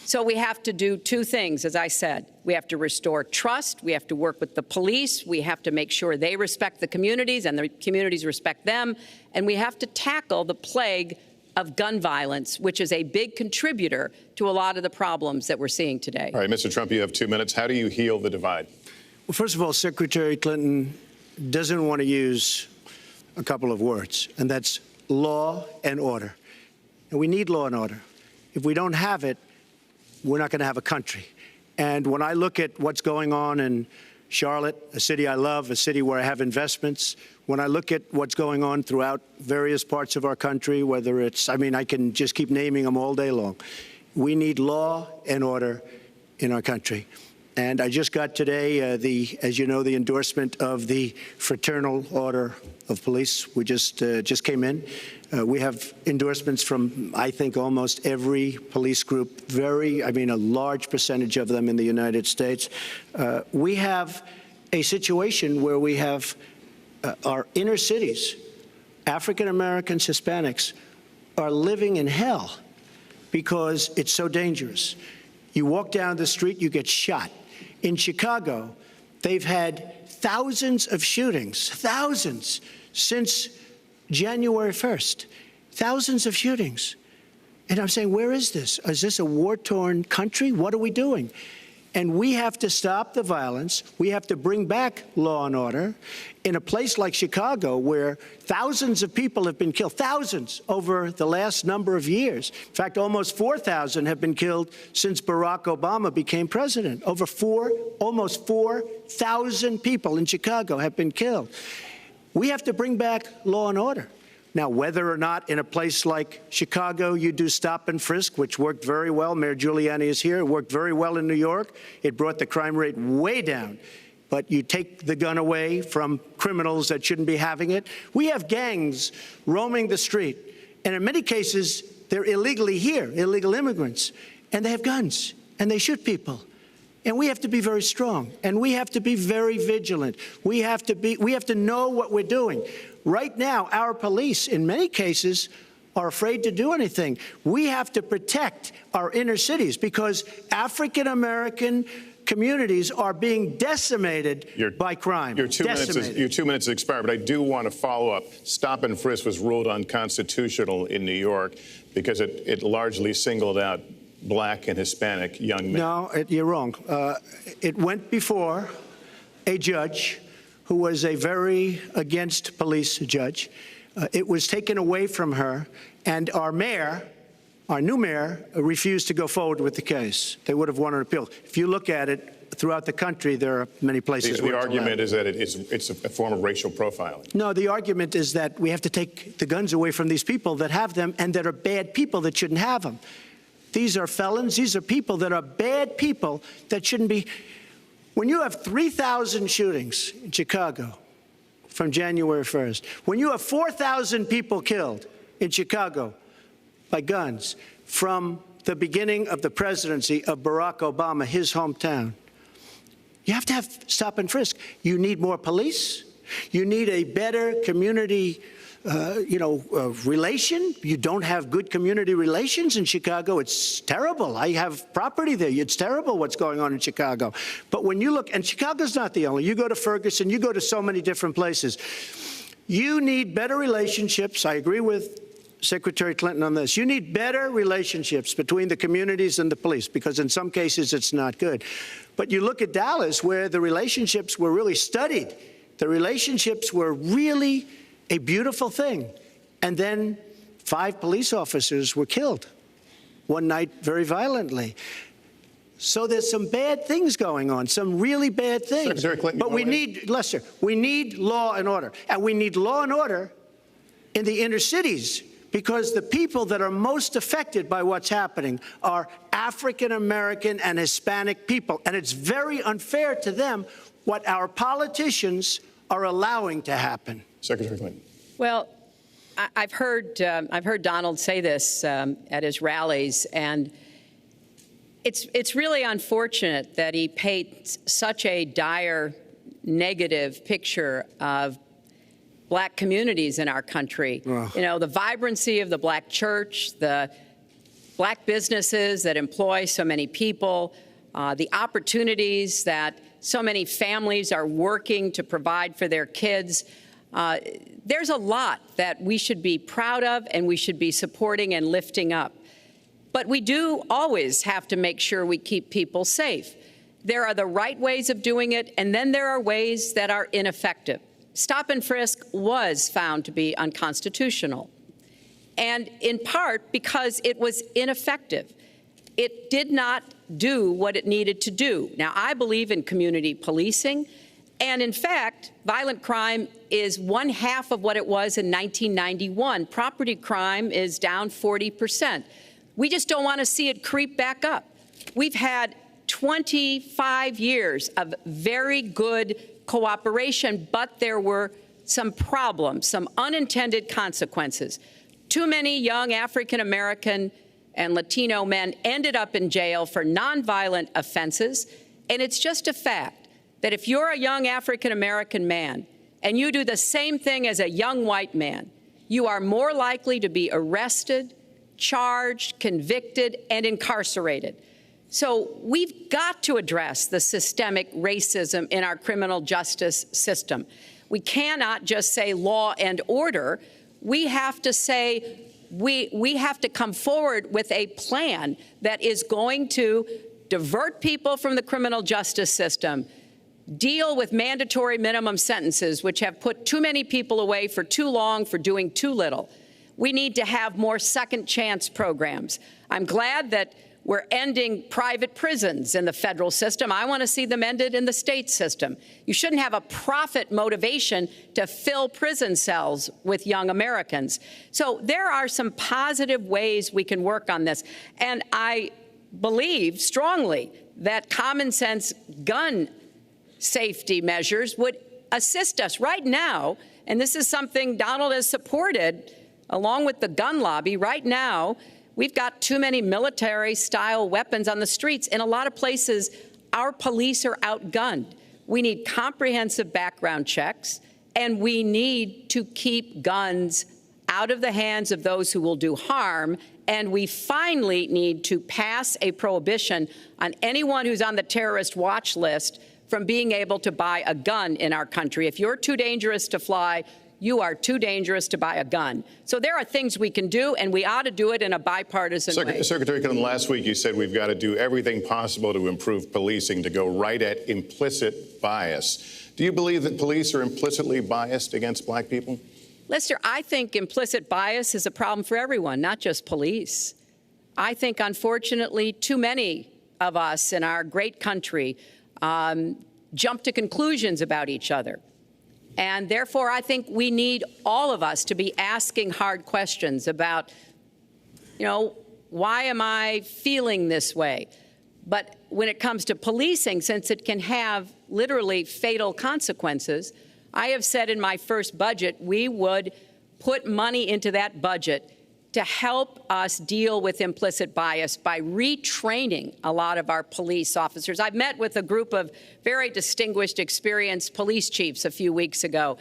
So we have to do 2 things, as I said. We have to restore trust. We have to work with the police. We have to make sure they respect the communities and the communities respect them. And we have to tackle the plague of gun violence, which is a big contributor to a lot of the problems that we're seeing today. All right, Mr. Trump, you have 2 minutes. How do you heal the divide? Well, first of all, Secretary Clinton doesn't want to use a couple of words, and that's law and order. And we need law and order. If we don't have it, we're not going to have a country. And when I look at what's going on in Charlotte, a city I love, a city where I have investments, when I look at what's going on throughout various parts of our country, whether it's, I mean, I can just keep naming them all day long. We need law and order in our country. And I just got today, as you know, the endorsement of the Fraternal Order of Police. We just came in. We have endorsements from, I think, almost every police group, a large percentage of them in the United States. We have a situation where we have our inner cities, African Americans, Hispanics, are living in hell because it's so dangerous. You walk down the street, you get shot. In Chicago, they've had thousands of shootings, thousands, since January 1st. Thousands of shootings. And I'm saying, where is this? Is this a war-torn country? What are we doing? And we have to stop the violence. We have to bring back law and order. In a place like Chicago, where thousands of people have been killed, thousands over the last number of years. In fact, almost 4,000 have been killed since Barack Obama became president. Almost 4,000 people in Chicago have been killed. We have to bring back law and order. Now, whether or not in a place like Chicago you do stop and frisk, which worked very well, Mayor Giuliani is here, it worked very well in New York, it brought the crime rate way down. But you take the gun away from criminals that shouldn't be having it. We have gangs roaming the street, and in many cases, they're illegally here, illegal immigrants, and they have guns, and they shoot people. And we have to be very strong, and we have to be very vigilant. We have to know what we're doing. Right now, our police, in many cases, are afraid to do anything. We have to protect our inner cities because African-American communities are being decimated by crime. Your two minutes expired, but I do want to follow up. Stop and frisk was ruled unconstitutional in New York because it largely singled out Black and Hispanic young men. No, you're wrong. It went before a judge who was a very against police judge. It was taken away from her, and our new mayor, refused to go forward with the case. They would have won an appeal. If you look at it throughout the country, there are many places where the argument is that it's a form of racial profiling. No, the argument is that we have to take the guns away from these people that have them and that are bad people that shouldn't have them. These are felons. These are people that are bad people that shouldn't be. When you have 3,000 shootings in Chicago from January 1st, when you have 4,000 people killed in Chicago by guns from the beginning of the presidency of Barack Obama, his hometown, you have to have stop and frisk. You need more police. You need a better community relation. You don't have good community relations in Chicago. It's terrible. I have property there. It's terrible what's going on in Chicago. But when you look, and Chicago's not the only, you go to Ferguson, you go to so many different places. You need better relationships. I agree with Secretary Clinton on this. You need better relationships between the communities and the police, because in some cases it's not good. But you look at Dallas, where the relationships were really studied. The relationships were really a beautiful thing. And then 5 police officers were killed one night very violently. So there's some bad things going on, some really bad things. Secretary Clinton, but we need, Lester, we need law and order. And we need law and order in the inner cities, because the people that are most affected by what's happening are African-American and Hispanic people. And it's very unfair to them what our politicians are allowing to happen. Secretary Clinton. Well, I've heard Donald say this at his rallies, and it's really unfortunate that he paints such a dire, negative picture of Black communities in our country. Ugh. You know, the vibrancy of the Black church, the Black businesses that employ so many people, the opportunities that so many families are working to provide for their kids. There's a lot that we should be proud of and we should be supporting and lifting up. But we do always have to make sure we keep people safe. There are the right ways of doing it, and then there are ways that are ineffective. Stop and frisk was found to be unconstitutional, and in part because it was ineffective. It did not do what it needed to do. Now, I believe in community policing, and in fact, violent crime is 1/2 of what it was in 1991. Property crime is down 40%. We just don't want to see it creep back up. We've had 25 years of very good cooperation, but there were some problems, some unintended consequences. Too many young African-American and Latino men ended up in jail for nonviolent offenses, and it's just a fact that if you're a young African-American man and you do the same thing as a young white man, you are more likely to be arrested, charged, convicted, and incarcerated. So we've got to address the systemic racism in our criminal justice system. We cannot just say law and order. We have to say we have to come forward with a plan that is going to divert people from the criminal justice system, deal with mandatory minimum sentences, which have put too many people away for too long for doing too little. We need to have more second chance programs. I'm glad that we're ending private prisons in the federal system. I want to see them ended in the state system. You shouldn't have a profit motivation to fill prison cells with young Americans. So there are some positive ways we can work on this. And I believe strongly that common sense gun safety measures would assist us right now. And this is something Donald has supported along with the gun lobby. Right now, we've got too many military-style weapons on the streets. In a lot of places, our police are outgunned. We need comprehensive background checks, and we need to keep guns out of the hands of those who will do harm. And we finally need to pass a prohibition on anyone who's on the terrorist watch list from being able to buy a gun in our country. If you're too dangerous to fly, you are too dangerous to buy a gun. So there are things we can do, and we ought to do it in a bipartisan way. Secretary Clinton, last week you said we've got to do everything possible to improve policing, to go right at implicit bias. Do you believe that police are implicitly biased against black people? Lester, I think implicit bias is a problem for everyone, not just police. I think, unfortunately, too many of us in our great country jump to conclusions about each other. And therefore, I think we need all of us to be asking hard questions about, why am I feeling this way? But when it comes to policing, since it can have literally fatal consequences, I have said in my first budget we would put money into that budget to help us deal with implicit bias by retraining a lot of our police officers. I met with a group of very distinguished, experienced police chiefs a few weeks ago.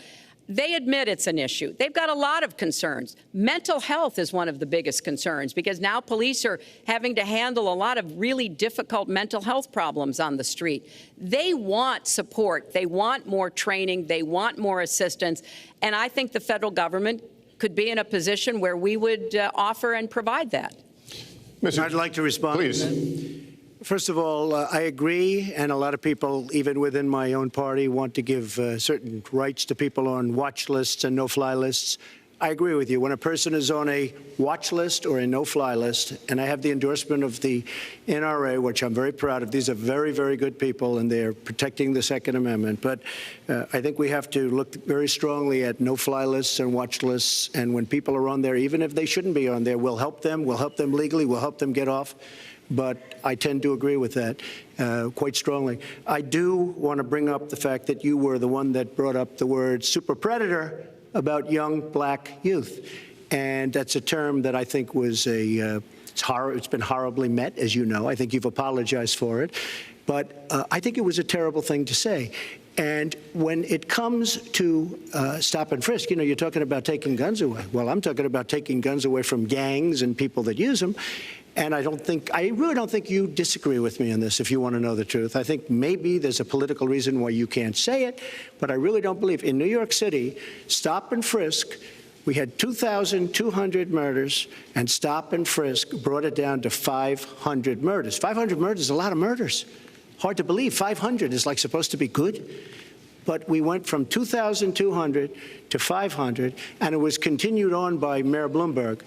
They admit it's an issue. They've got a lot of concerns. Mental health is one of the biggest concerns because now police are having to handle a lot of really difficult mental health problems on the street. They want support. They want more training. They want more assistance. And I think the federal government could be in a position where we would offer and provide that. I'd like to respond. Please. First of all, I agree, and a lot of people, even within my own party, want to give certain rights to people on watch lists and no-fly lists. I agree with you. When a person is on a watch list or a no-fly list, and I have the endorsement of the NRA, which I'm very proud of. These are very, very good people, and they're protecting the Second Amendment. But I think we have to look very strongly at no-fly lists and watch lists. And when people are on there, even if they shouldn't be on there, we'll help them. We'll help them legally. We'll help them get off. But I tend to agree with that quite strongly. I do want to bring up the fact that you were the one that brought up the word super predator about young black youth. And that's a term that I think was it's been horribly met, as you know. I think you've apologized for it. But I think it was a terrible thing to say. And when it comes to stop and frisk, you're talking about taking guns away. Well, I'm talking about taking guns away from gangs and people that use them. And I really don't think you disagree with me on this, if you want to know the truth. I think maybe there's a political reason why you can't say it, but I really don't believe. In New York City, stop and frisk, we had 2,200 murders, and stop and frisk brought it down to 500 murders. 500 murders is a lot of murders. Hard to believe. 500 is supposed to be good. But we went from 2,200 to 500, and it was continued on by Mayor Bloomberg,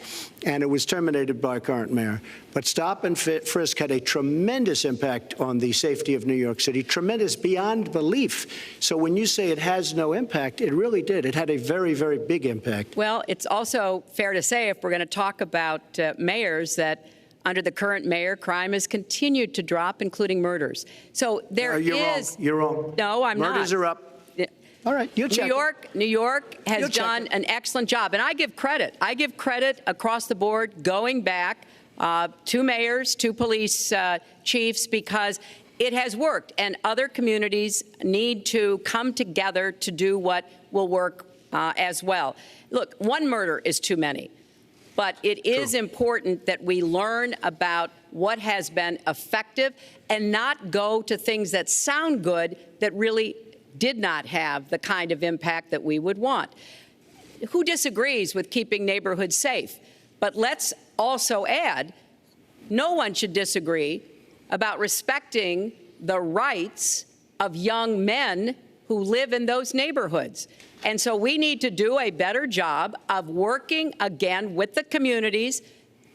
and it was terminated by current mayor. But stop and frisk had a tremendous impact on the safety of New York City, tremendous beyond belief. So when you say it has no impact, it really did. It had a very, very big impact. Well, it's also fair to say, if we're going to talk about mayors, that under the current mayor, crime has continued to drop, including murders. So there is. You're wrong. No, I'm not. Murders are up. All right, you'll check. New York has done an excellent job, and I give credit. I give credit across the board, going back to mayors, to police chiefs, because it has worked, and other communities need to come together to do what will work as well. Look, one murder is too many. But it is important that we learn about what has been effective and not go to things that sound good that really did not have the kind of impact that we would want. Who disagrees with keeping neighborhoods safe? But let's also add, no one should disagree about respecting the rights of young men who live in those neighborhoods. And so we need to do a better job of working again with the communities,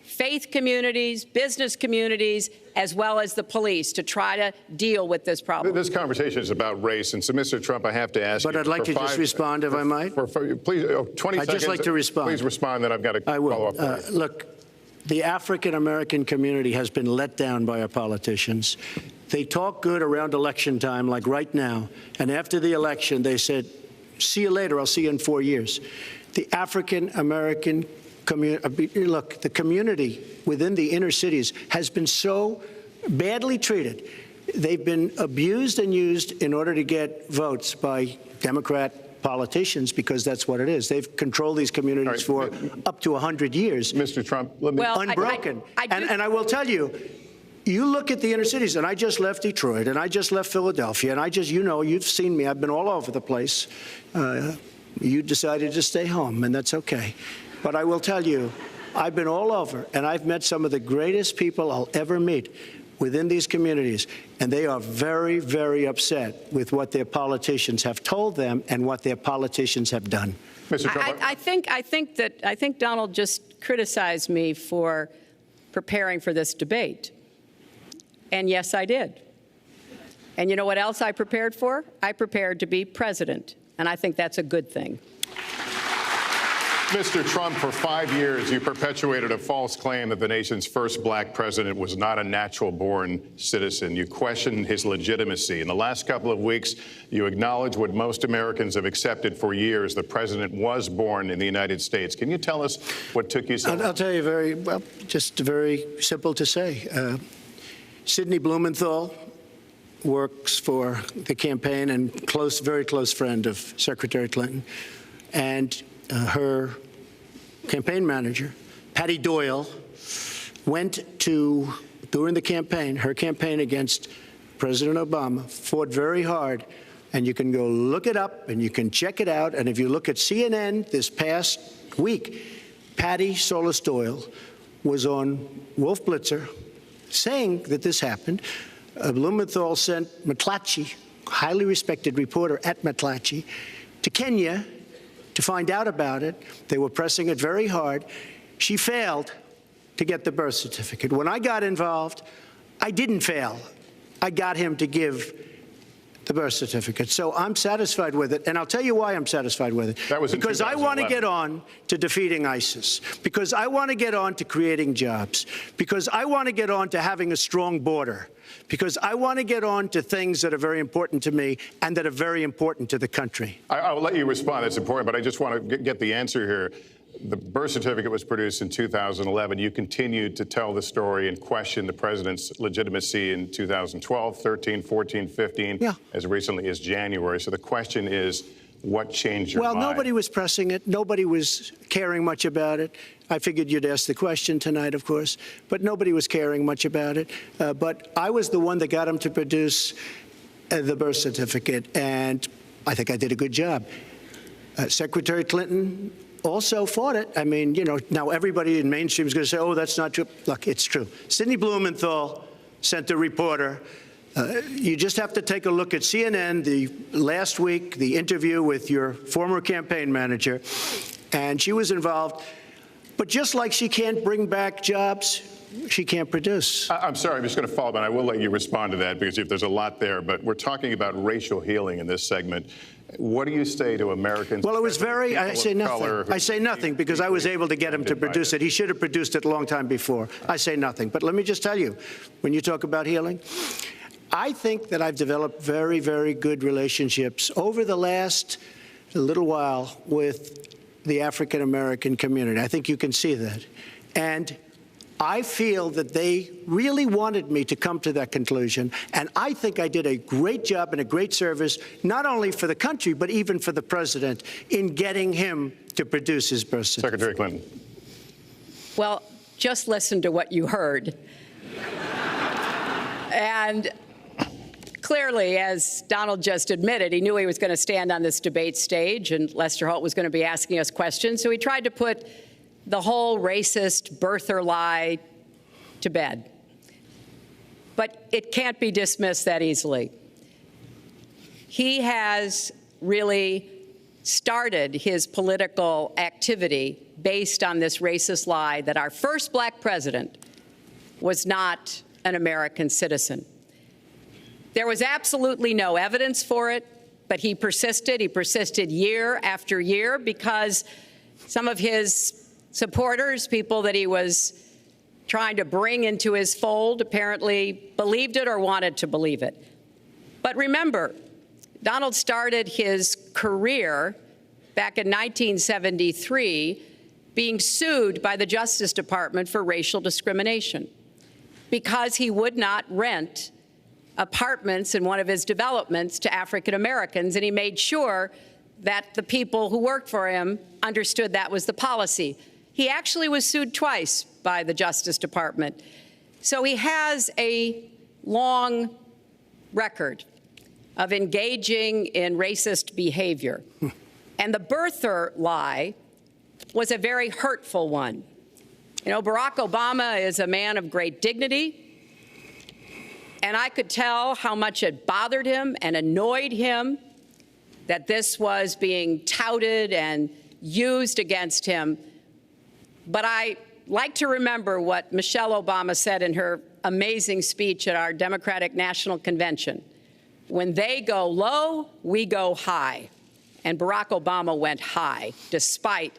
faith communities, business communities, as well as the police to try to deal with this problem. This conversation is about race. And so, Mr. Trump, I have to ask you. But I'd like to just respond, if I might. Please, 20 seconds. I'd just like to respond. Please respond, then I've got to follow up. Look, the African-American community has been let down by our politicians. They talk good around election time, like right now. And after the election, they said, see you later. I'll see you in 4 years. The African-American community, look, the community within the inner cities has been so badly treated. They've been abused and used in order to get votes by Democrat politicians, because that's what it is. They've controlled these communities for up to 100 years. Mr. Trump, let me... Well, unbroken. And I will tell you, you look at the inner cities, and I just left Detroit, and I just left Philadelphia, and I just, you know, you've seen me. I've been all over the place. You decided to stay home, and that's okay. But I will tell you, I've been all over, and I've met some of the greatest people I'll ever meet within these communities, and they are very, very upset with what their politicians have told them and what their politicians have done. Mr. Trump, I think Donald just criticized me for preparing for this debate. And yes, I did. And you know what else I prepared for? I prepared to be president. And I think that's a good thing. Mr. Trump, for 5 years, you perpetuated a false claim that the nation's first black president was not a natural-born citizen. You questioned his legitimacy. In the last couple of weeks, you acknowledged what most Americans have accepted for years: the president was born in the United States. Can you tell us what took you so long? I'll tell you just very simple to say. Sidney Blumenthal works for the campaign and very close friend of Secretary Clinton. And her campaign manager, Patty Doyle, went to, during the campaign, her campaign against President Obama, fought very hard. And you can go look it up and you can check it out. And if you look at CNN this past week, Patty Solis Doyle was on Wolf Blitzer saying that this happened. Blumenthal sent McClatchy, highly respected reporter at McClatchy, to Kenya to find out about it. They were pressing it very hard. She failed to get the birth certificate. When I got involved, I didn't fail. I got him to give the birth certificate. So I'm satisfied with it, and I'll tell you why I'm satisfied with it. That was because I want to get on to defeating ISIS, because I want to get on to creating jobs, because I want to get on to having a strong border, because I want to get on to things that are very important to me and that are very important to the country. I will let you respond. It's important, but I just want to get the answer here. The birth certificate was produced in 2011. You continued to tell the story and question the president's legitimacy in 2012, 13, 14, 15, as recently as January. So the question is, what changed your mind? Well, nobody was pressing it. Nobody was caring much about it. I figured you'd ask the question tonight, of course, but nobody was caring much about it. But I was the one that got him to produce the birth certificate, and I think I did a good job. Secretary Clinton also fought it. I mean, you know, now everybody in mainstream is going to say, oh, that's not true. Look, it's true. Sidney Blumenthal sent a reporter. You just have to take a look at CNN last week, the interview with your former campaign manager, and she was involved. But just like she can't bring back jobs, she can't produce. I'm sorry, I'm just going to follow up, and I will let you respond to that, because if there's a lot there. But we're talking about racial healing in this segment. What do you say to Americans? Well, it was I say nothing. I say nothing because I was able to get him to produce it. He should have produced it a long time before. I say nothing. But let me just tell you, when you talk about healing, I think that I've developed very, very good relationships over the last little while with the African-American community. I think you can see that. And I feel that they really wanted me to come to that conclusion, and I think I did a great job and a great service, not only for the country, but even for the president, in getting him to produce his birth certificate. Secretary Clinton. Well, just listen to what you heard. And clearly, as Donald just admitted, he knew he was going to stand on this debate stage, and Lester Holt was going to be asking us questions, so he tried to put the whole racist birther lie to bed. but it can't be dismissed that easily. He has really started his political activity based on this racist lie that our first black president was not an American citizen. There was absolutely no evidence for it, but he persisted. He persisted year after year because some of his supporters, people that he was trying to bring into his fold, apparently believed it or wanted to believe it. But remember, Donald started his career back in 1973 being sued by the Justice Department for racial discrimination because he would not rent apartments in one of his developments to African Americans, and he made sure that the people who worked for him understood that was the policy. He actually was sued twice by the Justice Department. So he has a long record of engaging in racist behavior. And the birther lie was a very hurtful one. You know, Barack Obama is a man of great dignity, and I could tell how much it bothered him and annoyed him that this was being touted and used against him. But I like to remember what Michelle Obama said in her amazing speech at our Democratic National Convention. When they go low, we go high. And Barack Obama went high, despite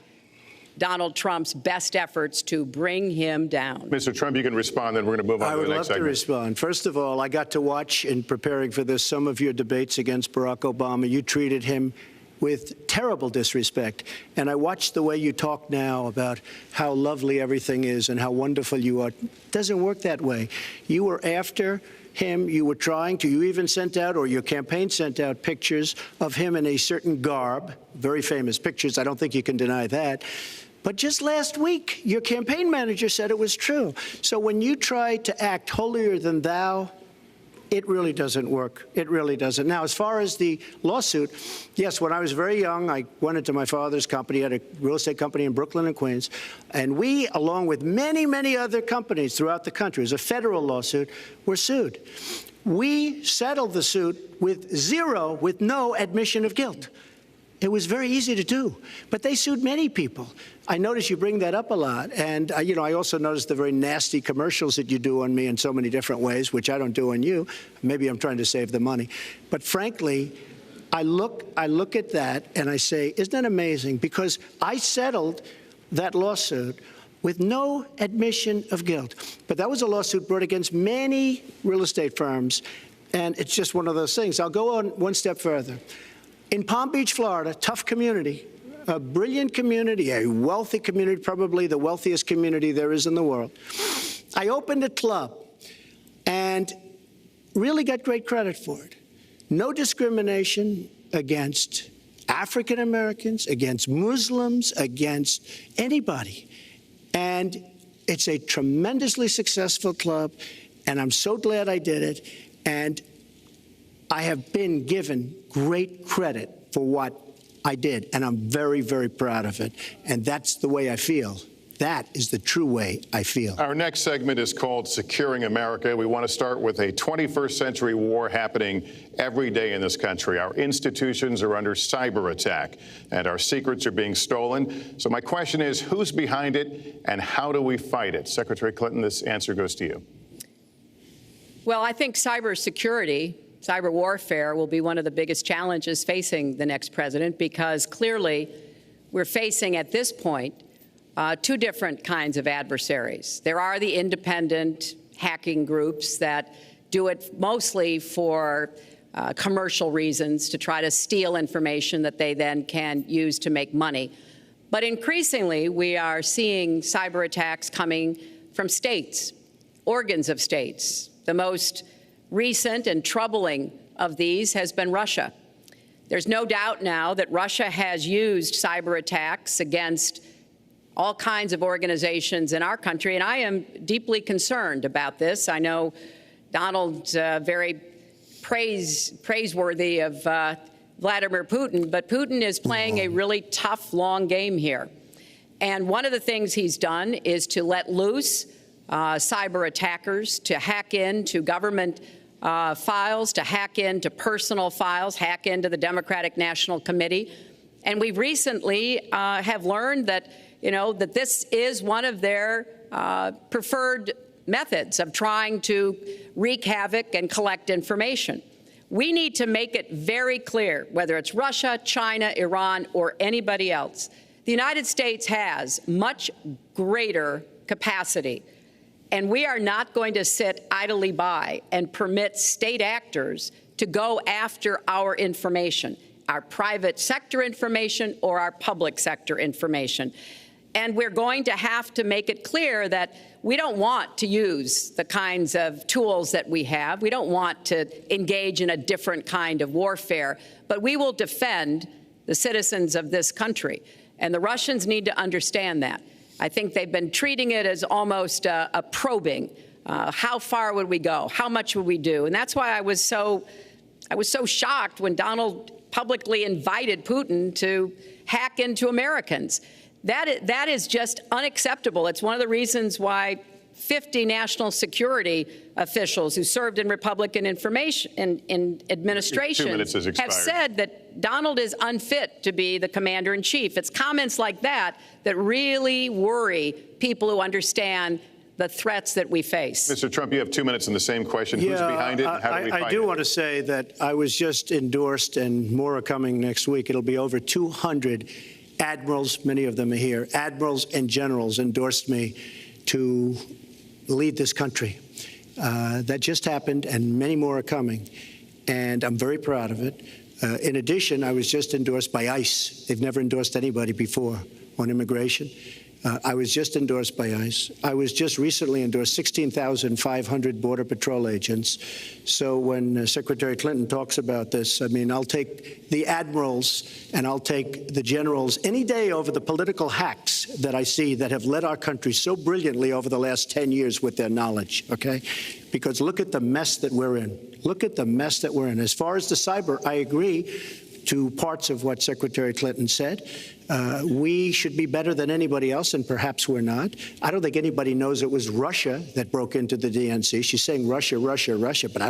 Donald Trump's best efforts to bring him down. Mr. Trump, you can respond, then we're going to move on to the next segment. I would love to respond. First of all, I got to watch, in preparing for this, some of your debates against Barack Obama. You treated him with terrible disrespect. And I watched the way you talk now about how lovely everything is and how wonderful you are. It doesn't work that way. You were after him. You were trying to. You even sent out, or your campaign sent out, pictures of him in a certain garb, very famous pictures. I don't think you can deny that. But just last week, your campaign manager said it was true. So when you try to act holier than thou, it really doesn't work. It really doesn't. Now, as far as the lawsuit, yes, when I was very young, I went into my father's company, had a real estate company in Brooklyn and Queens, and we, along with many, many other companies throughout the country, it was a federal lawsuit, were sued. We settled the suit with no admission of guilt. It was very easy to do, but they sued many people. I notice you bring that up a lot, and I also noticed the very nasty commercials that you do on me in so many different ways, which I don't do on you. Maybe I'm trying to save the money, but frankly, I look at that and I say, isn't that amazing? Because I settled that lawsuit with no admission of guilt, but that was a lawsuit brought against many real estate firms, and it's just one of those things. I'll go on one step further. In Palm Beach, Florida, tough community, a brilliant community, a wealthy community, probably the wealthiest community there is in the world. I opened a club and really got great credit for it. No discrimination against African Americans, against Muslims, against anybody. And it's a tremendously successful club, and I'm so glad I did it. And I have been given great credit for what I did, and I'm very, very proud of it. And that's the way I feel. That is the true way I feel. Our next segment is called Securing America. We want to start with a 21st century war happening every day in this country. Our institutions are under cyber attack, and our secrets are being stolen. So my question is, who's behind it, and how do we fight it? Secretary Clinton, this answer goes to you. Well, I think cybersecurity, cyber warfare will be one of the biggest challenges facing the next president, because clearly we're facing at this point two different kinds of adversaries. There are the independent hacking groups that do it mostly for commercial reasons, to try to steal information that they then can use to make money. But increasingly, we are seeing cyber attacks coming from states, organs of states. The most recent and troubling of these has been Russia. There's no doubt now that Russia has used cyber attacks against all kinds of organizations in our country, and I am deeply concerned about this. I know Donald's very praiseworthy of Vladimir Putin, but Putin is playing a really tough, long game here. And one of the things he's done is to let loose cyber attackers to hack into government files, to hack into personal files, hack into the Democratic National Committee. And we recently have learned that, that this is one of their preferred methods of trying to wreak havoc and collect information. We need to make it very clear, whether it's Russia, China, Iran, or anybody else, the United States has much greater capacity, and we are not going to sit idly by and permit state actors to go after our information, our private sector information or our public sector information. And we're going to have to make it clear that we don't want to use the kinds of tools that we have. We don't want to engage in a different kind of warfare, but we will defend the citizens of this country. And the Russians need to understand that. I think they've been treating it as almost a probing. How far would we go? How much would we do? And that's why I was so shocked when Donald publicly invited Putin to hack into Americans. That is just unacceptable. It's one of the reasons why 50 national security officials who served in Republican administration have said that Donald is unfit to be the commander-in-chief. It's comments like that that really worry people who understand the threats that we face. Mr. Trump, you have 2 minutes in the same question. Who's behind it and how do we fight it? I do want to say that I was just endorsed, and more are coming next week. It'll be over 200 admirals, many of them are here, admirals and generals endorsed me to lead this country. That just happened, and many more are coming, and I'm very proud of it. In addition, I was just endorsed by ICE. They've never endorsed anybody before on immigration. I was just endorsed by ICE. I was just recently endorsed 16,500 Border Patrol agents. So when Secretary Clinton talks about this, I mean, I'll take the admirals and I'll take the generals any day over the political hacks that I see that have led our country so brilliantly over the last 10 years with their knowledge, okay? Because look at the mess that we're in. Look at the mess that we're in. As far as the cyber, I agree to parts of what Secretary Clinton said. We should be better than anybody else, and perhaps we're not. I don't think anybody knows it was Russia that broke into the DNC. She's saying Russia, Russia, Russia, but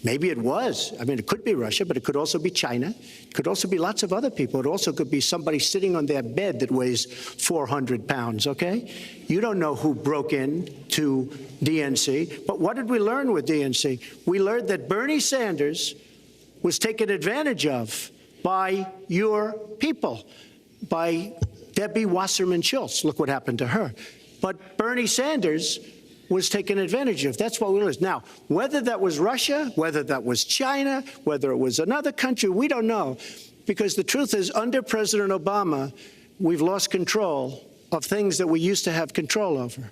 maybe it was. I mean, it could be Russia, but it could also be China. It could also be lots of other people. It also could be somebody sitting on their bed that weighs 400 pounds, okay? You don't know who broke in to DNC, but what did we learn with DNC? We learned that Bernie Sanders was taken advantage of by your people, by Debbie Wasserman Schultz. Look what happened to her. But Bernie Sanders was taken advantage of. That's what we learned. Now, whether that was Russia, whether that was China, whether it was another country, we don't know. Because the truth is, under President Obama, we've lost control of things that we used to have control over.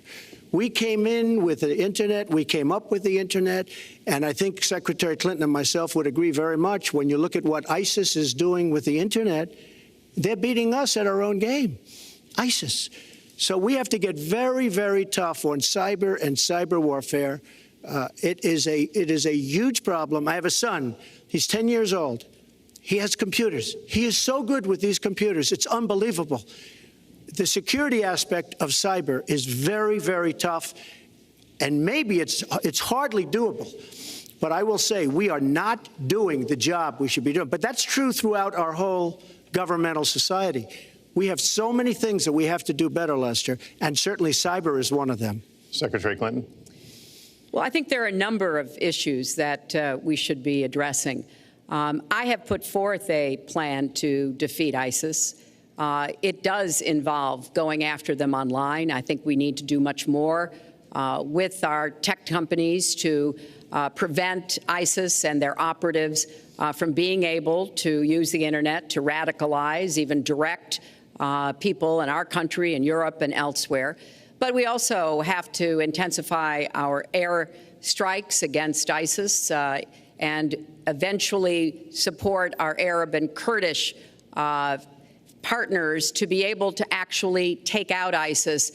We came in with the Internet. We came up with the Internet. And I think Secretary Clinton and myself would agree very much when you look at what ISIS is doing with the Internet, they're beating us at our own game, ISIS. So we have to get very, very tough on cyber and cyber warfare. It is a huge problem. I have a son. He's 10 years old. He has computers. He is so good with these computers. It's unbelievable. The security aspect of cyber is very, very tough, and maybe it's hardly doable. But I will say we are not doing the job we should be doing. But that's true throughout our whole governmental society. We have so many things that we have to do better, Lester, and certainly cyber is one of them. Secretary Clinton. Well, I think there are a number of issues that we should be addressing. I have put forth a plan to defeat ISIS. It does involve going after them online. I think we need to do much more with our tech companies to prevent ISIS and their operatives from being able to use the Internet to radicalize, even direct people in our country and Europe and elsewhere. But we also have to intensify our air strikes against ISIS and eventually support our Arab and Kurdish partners to be able to actually take out ISIS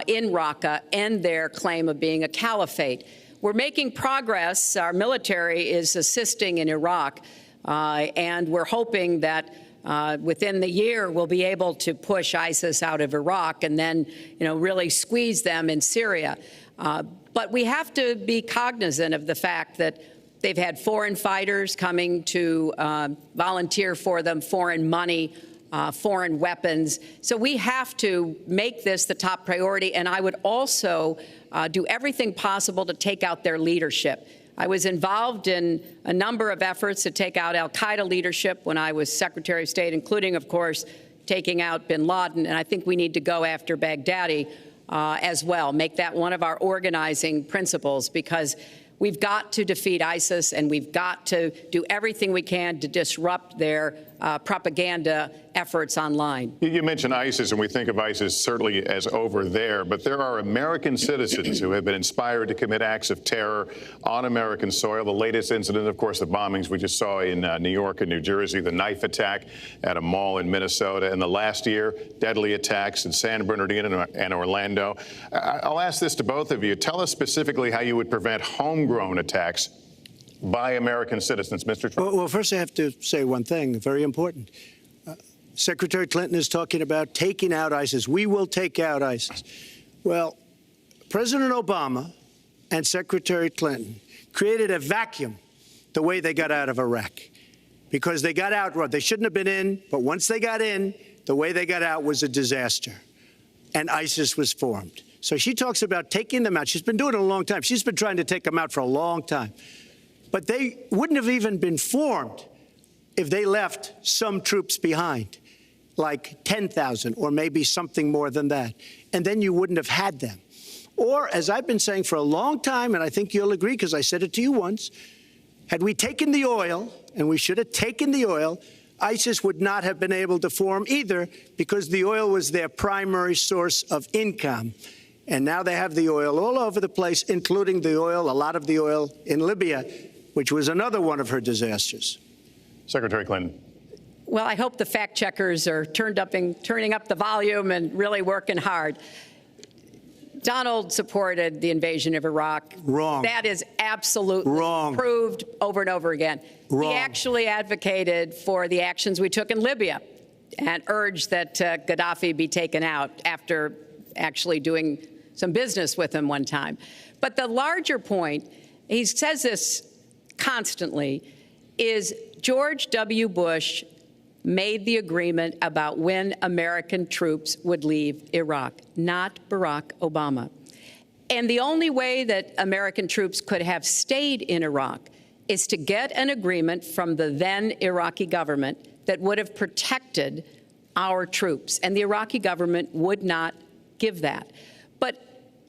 in Raqqa and their claim of being a caliphate. We're making progress. Our military is assisting in Iraq, and we're hoping that within the year we'll be able to push ISIS out of Iraq and then, really squeeze them in Syria. But we have to be cognizant of the fact that they've had foreign fighters coming to volunteer for them, foreign money, foreign weapons. So we have to make this the top priority. And I would also do everything possible to take out their leadership. I was involved in a number of efforts to take out al-Qaeda leadership when I was Secretary of State, including, of course, taking out bin Laden. And I think we need to go after Baghdadi as well, make that one of our organizing principles, because we've got to defeat ISIS, and we've got to do everything we can to disrupt their propaganda efforts online. You mentioned ISIS, and we think of ISIS certainly as over there, but there are American citizens who have been inspired to commit acts of terror on American soil. The latest incident, of course, the bombings we just saw in New York and New Jersey, the knife attack at a mall in Minnesota, and the last year, deadly attacks in San Bernardino and Orlando. I'll ask this to both of you. Tell us specifically how you would prevent homegrown attacks by American citizens, Mr. Trump. Well, first I have to say one thing, very important. Secretary Clinton is talking about taking out ISIS. We will take out ISIS. Well, President Obama and Secretary Clinton created a vacuum the way they got out of Iraq, because they got out, they shouldn't have been in, but once they got in, the way they got out was a disaster, and ISIS was formed. So she talks about taking them out. She's been doing it a long time. She's been trying to take them out for a long time. But they wouldn't have even been formed if they left some troops behind, like 10,000 or maybe something more than that. And then you wouldn't have had them. Or, as I've been saying for a long time, and I think you'll agree because I said it to you once, had we taken the oil, and we should have taken the oil, ISIS would not have been able to form either, because the oil was their primary source of income. And now they have the oil all over the place, including the oil, a lot of the oil in Libya, which was another one of her disasters. Secretary Clinton. Well, I hope the fact checkers are turning up the volume and really working hard. Donald supported the invasion of Iraq. Wrong. That is absolutely wrong. Proved over and over again. Wrong. He actually advocated for the actions we took in Libya and urged that Gaddafi be taken out after actually doing some business with him one time. But the larger point, he says this constantly, is George W. Bush made the agreement about when American troops would leave Iraq, not Barack Obama. And the only way that American troops could have stayed in Iraq is to get an agreement from the then Iraqi government that would have protected our troops. And the Iraqi government would not give that. But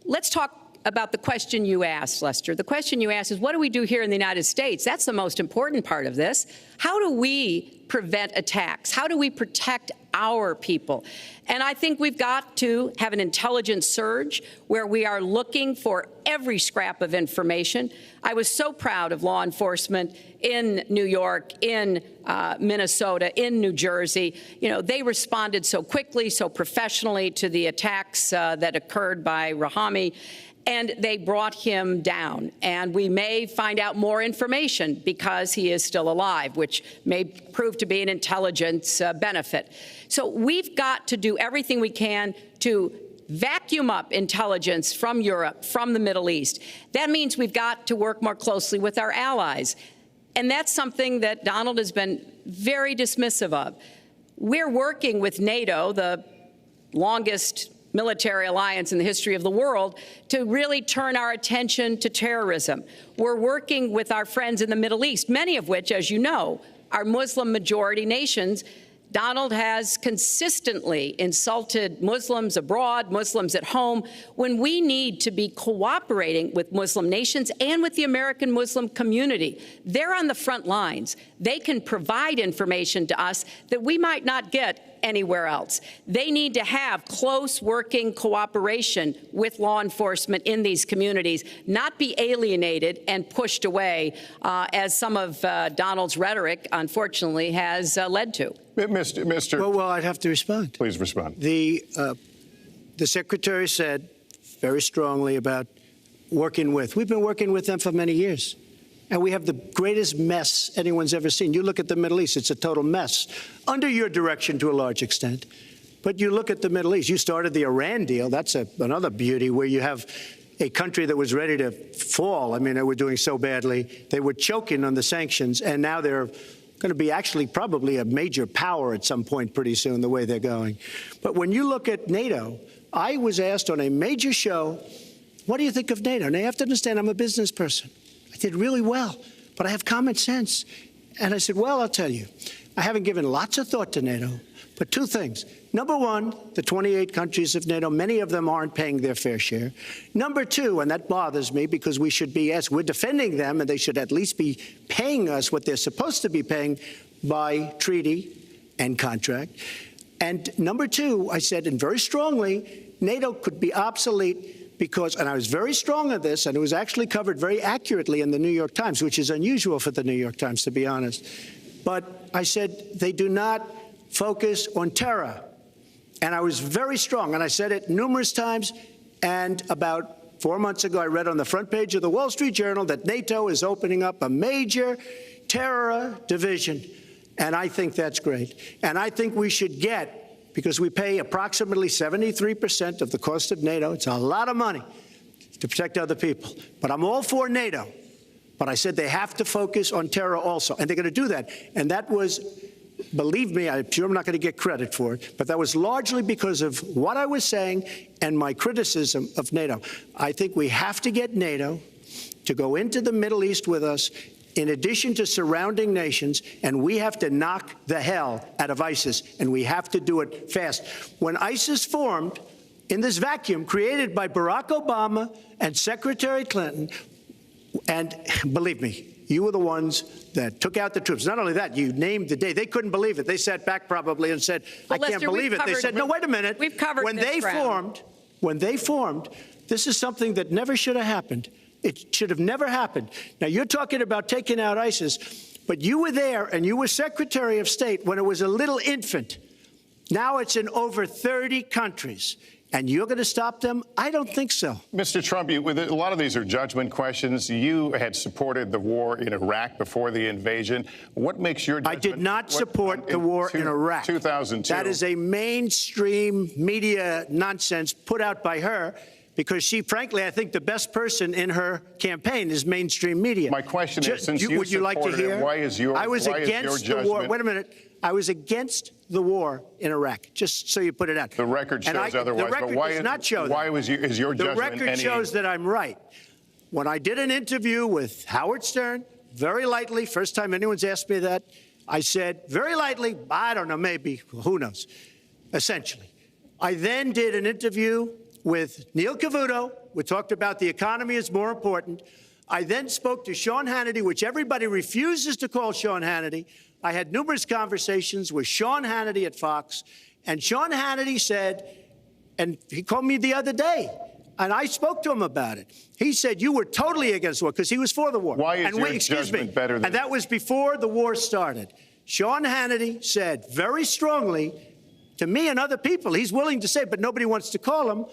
let's talk about the question you asked, Lester. The question you asked is, what do we do here in the United States? That's the most important part of this. How do we prevent attacks? How do we protect our people? And I think we've got to have an intelligence surge where we are looking for every scrap of information. I was so proud of law enforcement in New York, in Minnesota, in New Jersey. You know, they responded so quickly, so professionally to the attacks that occurred by Rahami. And they brought him down. And we may find out more information because he is still alive, which may prove to be an intelligence benefit. So we've got to do everything we can to vacuum up intelligence from Europe, from the Middle East. That means we've got to work more closely with our allies. And that's something that Donald has been very dismissive of. We're working with NATO, the longest military alliance in the history of the world, to really turn our attention to terrorism. We're working with our friends in the Middle East, many of which, as you know, are Muslim-majority nations. Donald has consistently insulted Muslims abroad, Muslims at home, when we need to be cooperating with Muslim nations and with the American Muslim community. They're on the front lines. They can provide information to us that we might not get anywhere else. They need to have close working cooperation with law enforcement in these communities, not be alienated and pushed away, as some of Donald's rhetoric, unfortunately, has led to. Mr. Well, I'd have to respond. Please respond. The Secretary said very strongly about working with. We've been working with them for many years. And we have the greatest mess anyone's ever seen. You look at the Middle East, it's a total mess, under your direction to a large extent. But you look at the Middle East, you started the Iran deal. That's another beauty, where you have a country that was ready to fall. I mean, they were doing so badly. They were choking on the sanctions, and now they're going to be actually probably a major power at some point pretty soon, the way they're going. But when you look at NATO, I was asked on a major show, what do you think of NATO? Now, you have to understand, I'm a business person. I did really well, but I have common sense. And I said, well, I'll tell you, I haven't given lots of thought to NATO, but two things. Number one, the 28 countries of NATO, many of them aren't paying their fair share. Number two, and that bothers me because we should be, as we're defending them, and they should at least be paying us what they're supposed to be paying by treaty and contract. And number two, I said, and very strongly, NATO could be obsolete because, and I was very strong on this, and it was actually covered very accurately in the New York Times, which is unusual for the New York Times, to be honest. But I said, they do not focus on terror. And I was very strong, and I said it numerous times. And about 4 months ago, I read on the front page of the Wall Street Journal that NATO is opening up a major terror division. And I think that's great. And I think we should get, because we pay approximately 73% of the cost of NATO. It's a lot of money to protect other people. But I'm all for NATO. But I said they have to focus on terror also. And they're going to do that. And that was, believe me, I'm sure I'm not going to get credit for it, but that was largely because of what I was saying and my criticism of NATO. I think we have to get NATO to go into the Middle East with us, in addition to surrounding nations, and we have to knock the hell out of ISIS, and we have to do it fast. When ISIS formed in this vacuum created by Barack Obama and Secretary Clinton, and believe me, you were the ones that took out the troops. Not only that, you named the day. They couldn't believe it. They sat back probably and said, I can't believe it. They said, no, wait a minute. We've covered when they formed, this is something that never should have happened. It should have never happened. Now, you're talking about taking out ISIS, but you were there and you were Secretary of State when it was a little infant. Now it's in over 30 countries. And you're going to stop them? I don't think so. Mr. Trump, a lot of these are judgment questions. You had supported the war in Iraq before the invasion. What makes your judgment? I did not support the war in Iraq. 2002. That is a mainstream media nonsense put out by her because she, frankly, I think the best person in her campaign is mainstream media. My question is, since you would you like to hear? Why is your I was against the war. Wait a minute. I was against the war in Iraq, just so you put it out. The record shows otherwise. The record does not show that. Why is your judgment? The record shows that I'm right. When I did an interview with Howard Stern, very lightly, first time anyone's asked me that, I said, very lightly, I don't know, maybe, who knows, essentially. I then did an interview with Neil Cavuto. We talked about the economy is more important. I then spoke to Sean Hannity, which everybody refuses to call Sean Hannity. I had numerous conversations with Sean Hannity at Fox, and Sean Hannity said, and he called me the other day, and I spoke to him about it. He said, you were totally against the war, because he was for the war. Why is your judgment better than... And that was before the war started. Sean Hannity said very strongly to me and other people, he's willing to say, but nobody wants to call him,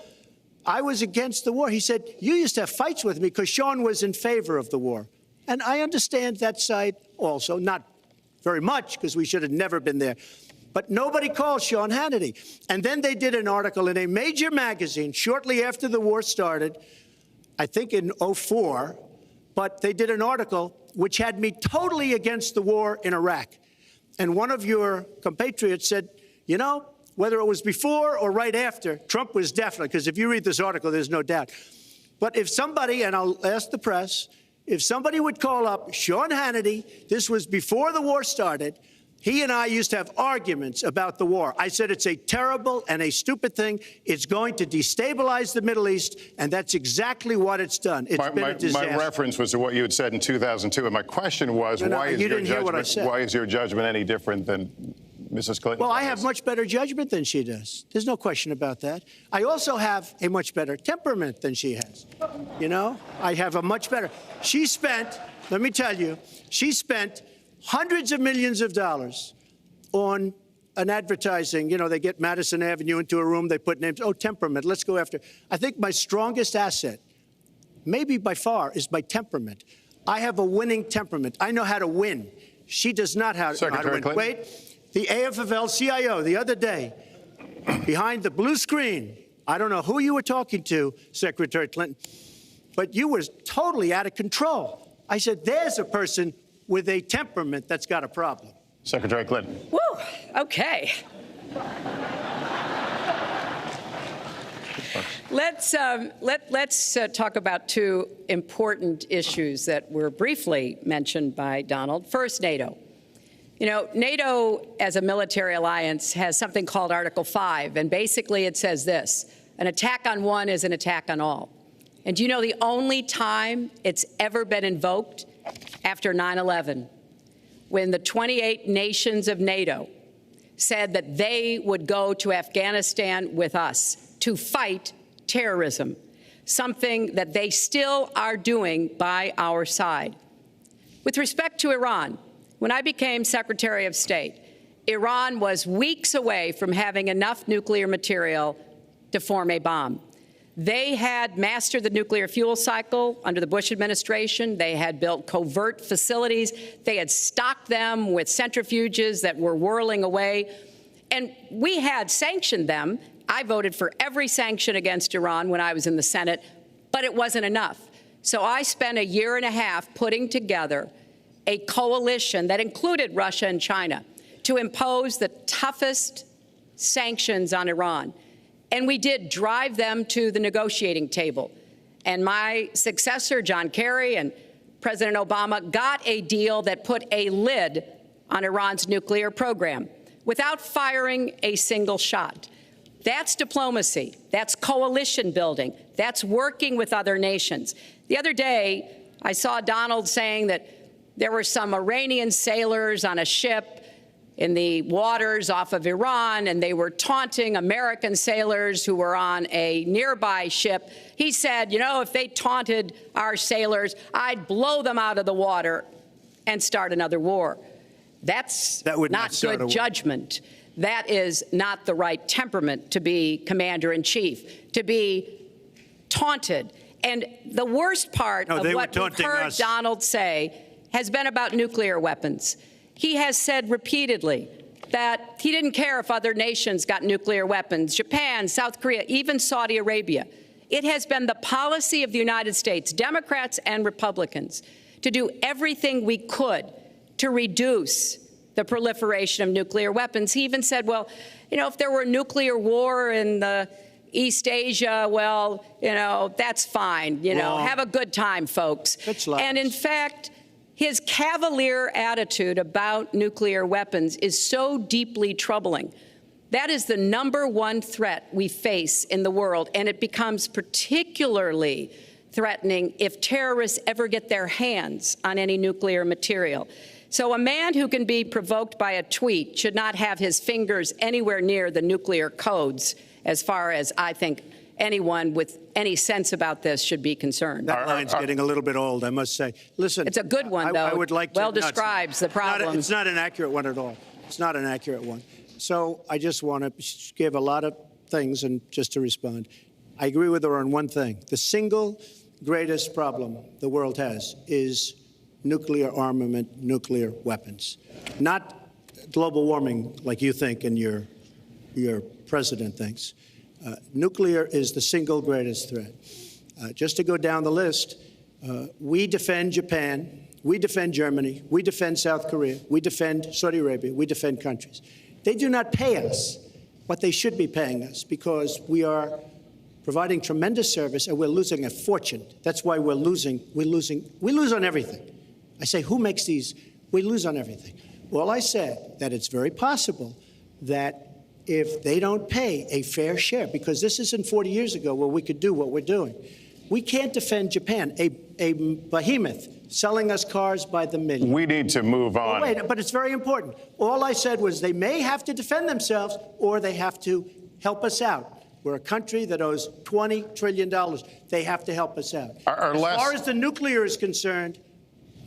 I was against the war. He said, you used to have fights with me because Sean was in favor of the war. And I understand that side also, not very much, because we should have never been there. But nobody called Sean Hannity. And then they did an article in a major magazine shortly after the war started, I think in 2004, but they did an article which had me totally against the war in Iraq. And one of your compatriots said, you know, whether it was before or right after, Trump was definitely, because if you read this article, there's no doubt. But if somebody, and I'll ask the press, if somebody would call up Sean Hannity, this was before the war started, he and I used to have arguments about the war. I said it's a terrible and a stupid thing. It's going to destabilize the Middle East, and that's exactly what it's done. It's been a disaster. My reference was to what you had said in 2002, and my question was, why is your judgment any different than Mrs. Clinton? Well, I have much better judgment than she does. There's no question about that. I also have a much better temperament than she has. You know, I have a much better. She spent, let me tell you, she spent hundreds of millions of dollars on an advertising. You know, they get Madison Avenue into a room, they put names. Oh, temperament, let's go after. I think my strongest asset, maybe by far, is my temperament. I have a winning temperament. I know how to win. She does not know how to win. Clinton. Wait. The AFL-CIO the other day, behind the blue screen, I don't know who you were talking to, Secretary Clinton, but you were totally out of control. I said, there's a person with a temperament that's got a problem. Secretary Clinton. Woo, okay. Let's talk about two important issues that were briefly mentioned by Donald. First, NATO. You know, NATO as a military alliance has something called Article 5, and basically it says this: an attack on one is an attack on all. And do you know the only time it's ever been invoked? After 9/11, when the 28 nations of NATO said that they would go to Afghanistan with us to fight terrorism, something that they still are doing by our side. With respect to Iran, when I became Secretary of State, Iran was weeks away from having enough nuclear material to form a bomb. They had mastered the nuclear fuel cycle under the Bush administration. They had built covert facilities. They had stocked them with centrifuges that were whirling away. And we had sanctioned them. I voted for every sanction against Iran when I was in the Senate, but it wasn't enough. So I spent a year and a half putting together a coalition that included Russia and China to impose the toughest sanctions on Iran. And we did drive them to the negotiating table. And my successor, John Kerry, and President Obama got a deal that put a lid on Iran's nuclear program without firing a single shot. That's diplomacy. That's coalition building. That's working with other nations. The other day, I saw Donald saying that there were some Iranian sailors on a ship in the waters off of Iran, and they were taunting American sailors who were on a nearby ship. He said, you know, if they taunted our sailors, I'd blow them out of the water and start another war. That's not good judgment. That is not the right temperament to be commander-in-chief, to be taunted. And the worst part of what we've heard Donald say has been about nuclear weapons. He has said repeatedly that he didn't care if other nations got nuclear weapons, Japan, South Korea, even Saudi Arabia. It has been the policy of the United States, Democrats and Republicans, to do everything we could to reduce the proliferation of nuclear weapons. He even said, well, you know, if there were a nuclear war in the East Asia, well, you know, that's fine. You know, have a good time, folks. And in fact, his cavalier attitude about nuclear weapons is so deeply troubling. That is the #1 threat we face in the world, and it becomes particularly threatening if terrorists ever get their hands on any nuclear material. So a man who can be provoked by a tweet should not have his fingers anywhere near the nuclear codes, as far as I think anyone with any sense about this should be concerned. That line's getting a little bit old, I must say. Listen, it's a good one, though. I would like to, well describes the problem. It's not an accurate one at all. It's not an accurate one. So I just want to give a lot of things, and just to respond, I agree with her on one thing. The single greatest problem the world has is nuclear armament, nuclear weapons, not global warming like you think and your president thinks. Nuclear is the single greatest threat. Just to go down the list, we defend Japan, we defend Germany, we defend South Korea, we defend Saudi Arabia, we defend countries. They do not pay us what they should be paying us because we are providing tremendous service and we're losing a fortune. That's why we're losing. We lose on everything. I say, who makes these? We lose on everything. Well, I said that it's very possible that if they don't pay a fair share, because this isn't 40 years ago where we could do what we're doing. We can't defend Japan, a behemoth selling us cars by the million. We need to move on. Wait, but it's very important. All I said was they may have to defend themselves or they have to help us out. We're a country that owes $20 trillion. They have to help us out. As far as the nuclear is concerned,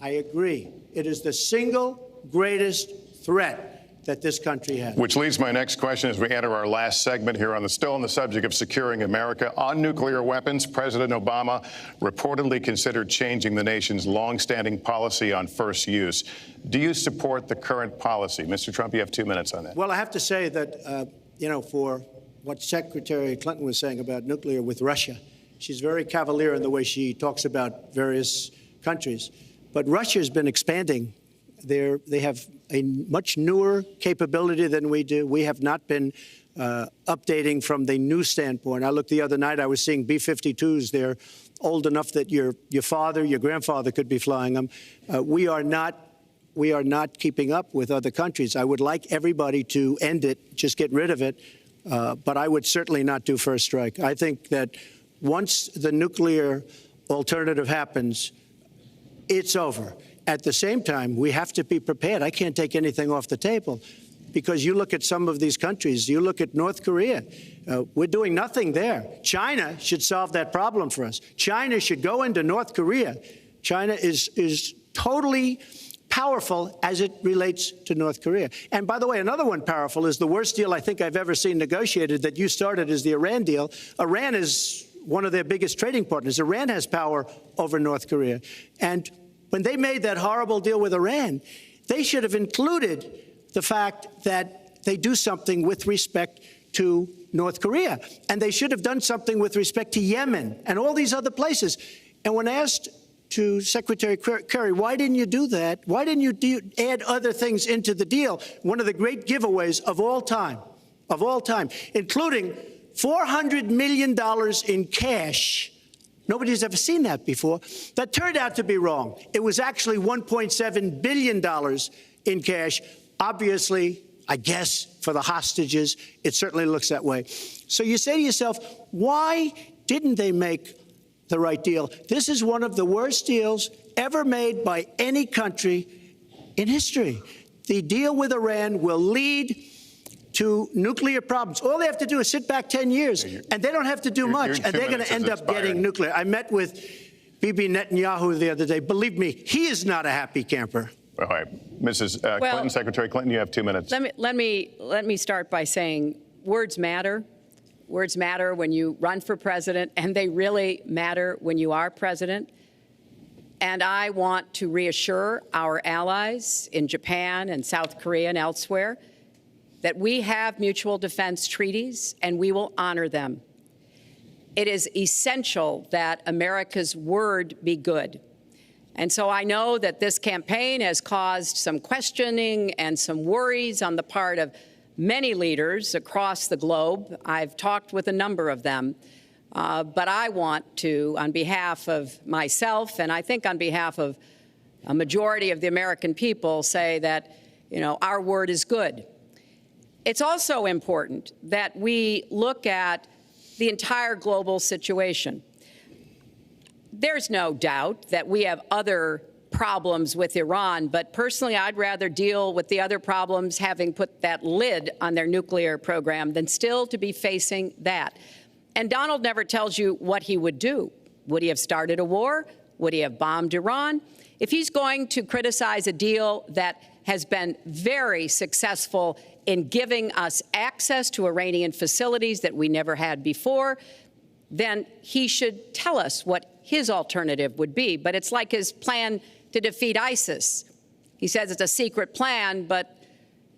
I agree. It is the single greatest threat that this country has. Which leads my next question as we enter our last segment here still on the subject of securing America. On nuclear weapons, President Obama reportedly considered changing the nation's longstanding policy on first use. Do you support the current policy? Mr. Trump, you have 2 minutes on that. Well, I have to say that, for what Secretary Clinton was saying about nuclear with Russia, She's very cavalier in the way she talks about various countries. But Russia's been expanding. They have a much newer capability than we do. We have not been updating from the new standpoint. I looked the other night, I was seeing B-52s. They're old enough that your father, your grandfather could be flying them. We are not keeping up with other countries. I would like everybody to end it, just get rid of it. But I would certainly not do first strike. I think that once the nuclear alternative happens, it's over. At the same time, we have to be prepared. I can't take anything off the table because you look at some of these countries. You look at North Korea. We're doing nothing there. China should solve that problem for us. China should go into North Korea. China is totally powerful as it relates to North Korea. And by the way, another one powerful is the worst deal I think I've ever seen negotiated that you started is the Iran deal. Iran is one of their biggest trading partners. Iran has power over North Korea. And when they made that horrible deal with Iran, they should have included the fact that they do something with respect to North Korea. And they should have done something with respect to Yemen and all these other places. And when asked to Secretary Kerry, why didn't you do that? Why didn't you add other things into the deal? One of the great giveaways of all time, including $400 million in cash. Nobody's ever seen that before. That turned out to be wrong. It was actually $1.7 billion in cash. Obviously, I guess, for the hostages, it certainly looks that way. So you say to yourself, why didn't they make the right deal? This is one of the worst deals ever made by any country in history. The deal with Iran will lead to nuclear problems. All they have to do is sit back 10 years, and they don't have to do much, and they're going to end up getting nuclear. I met with Bibi Netanyahu the other day. Believe me, he is not a happy camper. All right, Mrs. Clinton, Secretary Clinton, you have 2 minutes. Let me start by saying words matter. Words matter when you run for president, and they really matter when you are president. And I want to reassure our allies in Japan and South Korea and elsewhere that we have mutual defense treaties, and we will honor them. It is essential that America's word be good. And so I know that this campaign has caused some questioning and some worries on the part of many leaders across the globe. I've talked with a number of them. But I want to, on behalf of myself, and I think on behalf of a majority of the American people, say that, our word is good. It's also important that we look at the entire global situation. There's no doubt that we have other problems with Iran, but personally, I'd rather deal with the other problems having put that lid on their nuclear program than still to be facing that. And Donald never tells you what he would do. Would he have started a war? Would he have bombed Iran? If he's going to criticize a deal that has been very successful in giving us access to Iranian facilities that we never had before, then he should tell us what his alternative would be. But it's like his plan to defeat ISIS. He says it's a secret plan, but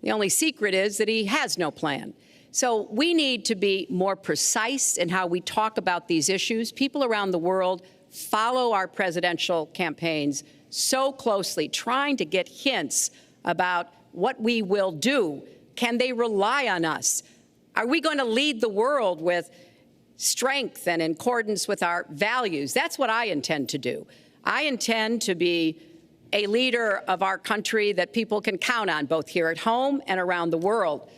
the only secret is that he has no plan. So we need to be more precise in how we talk about these issues. People around the world follow our presidential campaigns so closely, trying to get hints about what we will do. Can they rely on us? Are we going to lead the world with strength and in accordance with our values? That's what I intend to do. I intend to be a leader of our country that people can count on, both here at home and around the world,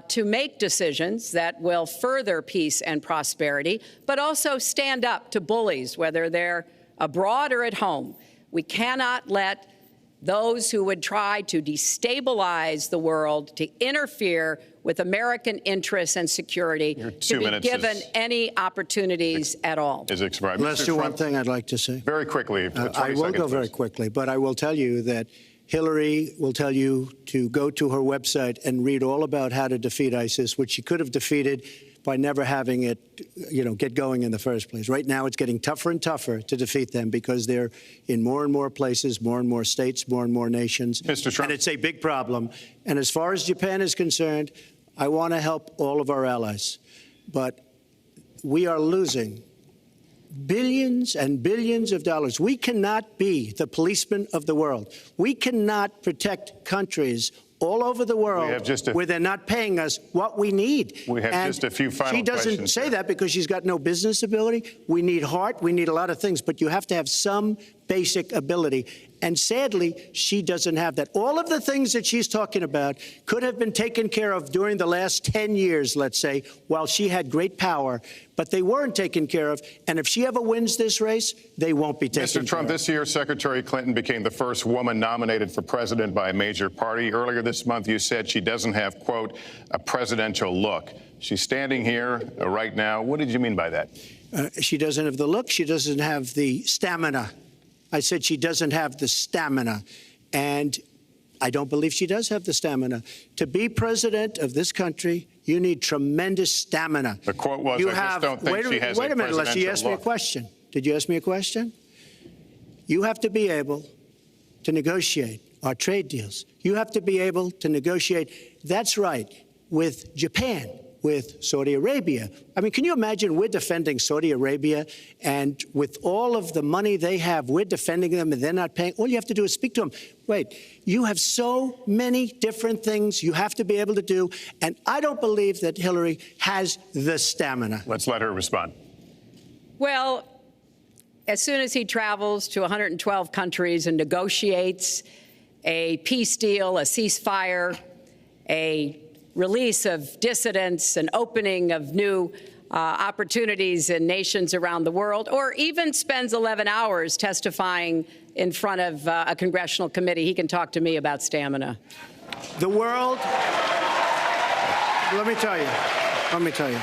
to make decisions that will further peace and prosperity, but also stand up to bullies, whether they're abroad or at home. We cannot let those who would try to destabilize the world, to interfere with American interests and security, to be given any opportunities at all. Is expired. Lester, one thing I'd like to say. Very quickly. I will go very quickly, but I will tell you that Hillary will tell you to go to her website and read all about how to defeat ISIS, which she could have defeated by never having it, get going in the first place. Right now, it's getting tougher and tougher to defeat them because they're in more and more places, more and more states, more and more nations. Mr. Trump. And it's a big problem. And as far as Japan is concerned, I want to help all of our allies. But we are losing billions and billions of dollars. We cannot be the policeman of the world. We cannot protect countries all over the world where they're not paying us what we need. We have just a few final questions. She doesn't say that because she's got no business ability. We need heart. We need a lot of things. But you have to have some basic ability. And sadly, she doesn't have that. All of the things that she's talking about could have been taken care of during the last 10 years, let's say, while she had great power. But they weren't taken care of. And if she ever wins this race, they won't be taken care of. Mr. Trump, this year, Secretary Clinton became the first woman nominated for president by a major party. Earlier this month, you said she doesn't have, quote, a presidential look. She's standing here right now. What did you mean by that? She doesn't have the look. She doesn't have the stamina. I said she doesn't have the stamina. And I don't believe she does have the stamina. To be president of this country, you need tremendous stamina. The quote was, I just don't think she has a presidential look. Wait a minute, Leslie, you asked me a question. Did you ask me a question? You have to be able to negotiate our trade deals. You have to be able to negotiate, that's right, with Japan, with Saudi Arabia. I mean, can you imagine we're defending Saudi Arabia, and with all of the money they have, we're defending them and they're not paying? All you have to do is speak to them. Wait, you have so many different things you have to be able to do, and I don't believe that Hillary has the stamina. Let's let her respond. Well, as soon as he travels to 112 countries and negotiates a peace deal, a ceasefire, a release of dissidents, an opening of new opportunities in nations around the world, or even spends 11 hours testifying in front of a congressional committee, he can talk to me about stamina. The world, let me tell you,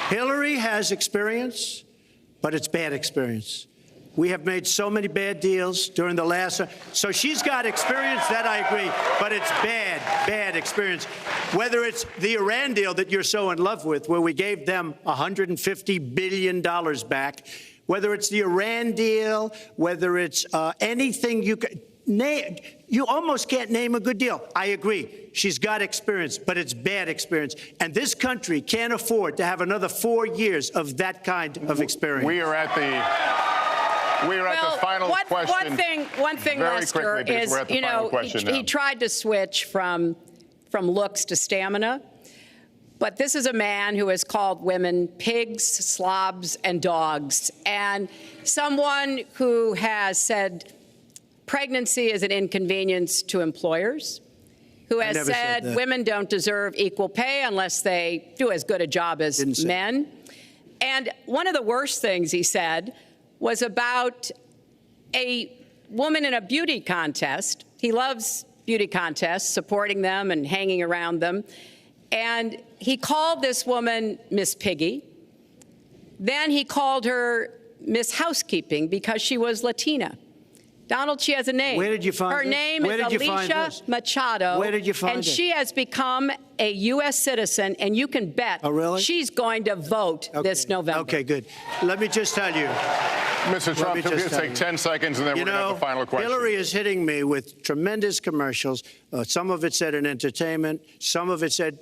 Hillary has experience, but it's bad experience. We have made so many bad deals during the last, so she's got experience, that I agree, but it's bad experience. Whether it's the Iran deal that you're so in love with, where we gave them $150 billion back, whether it's the Iran deal, whether it's anything you can name, you almost can't name a good deal. I agree. She's got experience, but it's bad experience. And this country can't afford to have another 4 years of that kind of experience. We are at the final question. One thing, Lester, is, you know, he tried to switch from looks to stamina. But this is a man who has called women pigs, slobs, and dogs, and someone who has said pregnancy is an inconvenience to employers, who has said women don't deserve equal pay unless they do as good a job as men. And one of the worst things he said was about a woman in a beauty contest. He loves beauty contests, supporting them and hanging around them. And he called this woman Miss Piggy. Then he called her Miss Housekeeping because she was Latina. Donald, she has a name. Where did you find her this? name Where is did you find Alicia this? Machado. Where did you find and it? she has become a U.S. citizen, and you can bet she's going to vote this November. Okay, good. Let me just tell you. Mr. Trump, can we just take 10 seconds, and then we're going to have the final question. Hillary is hitting me with tremendous commercials. Some of it said in entertainment. Some of it said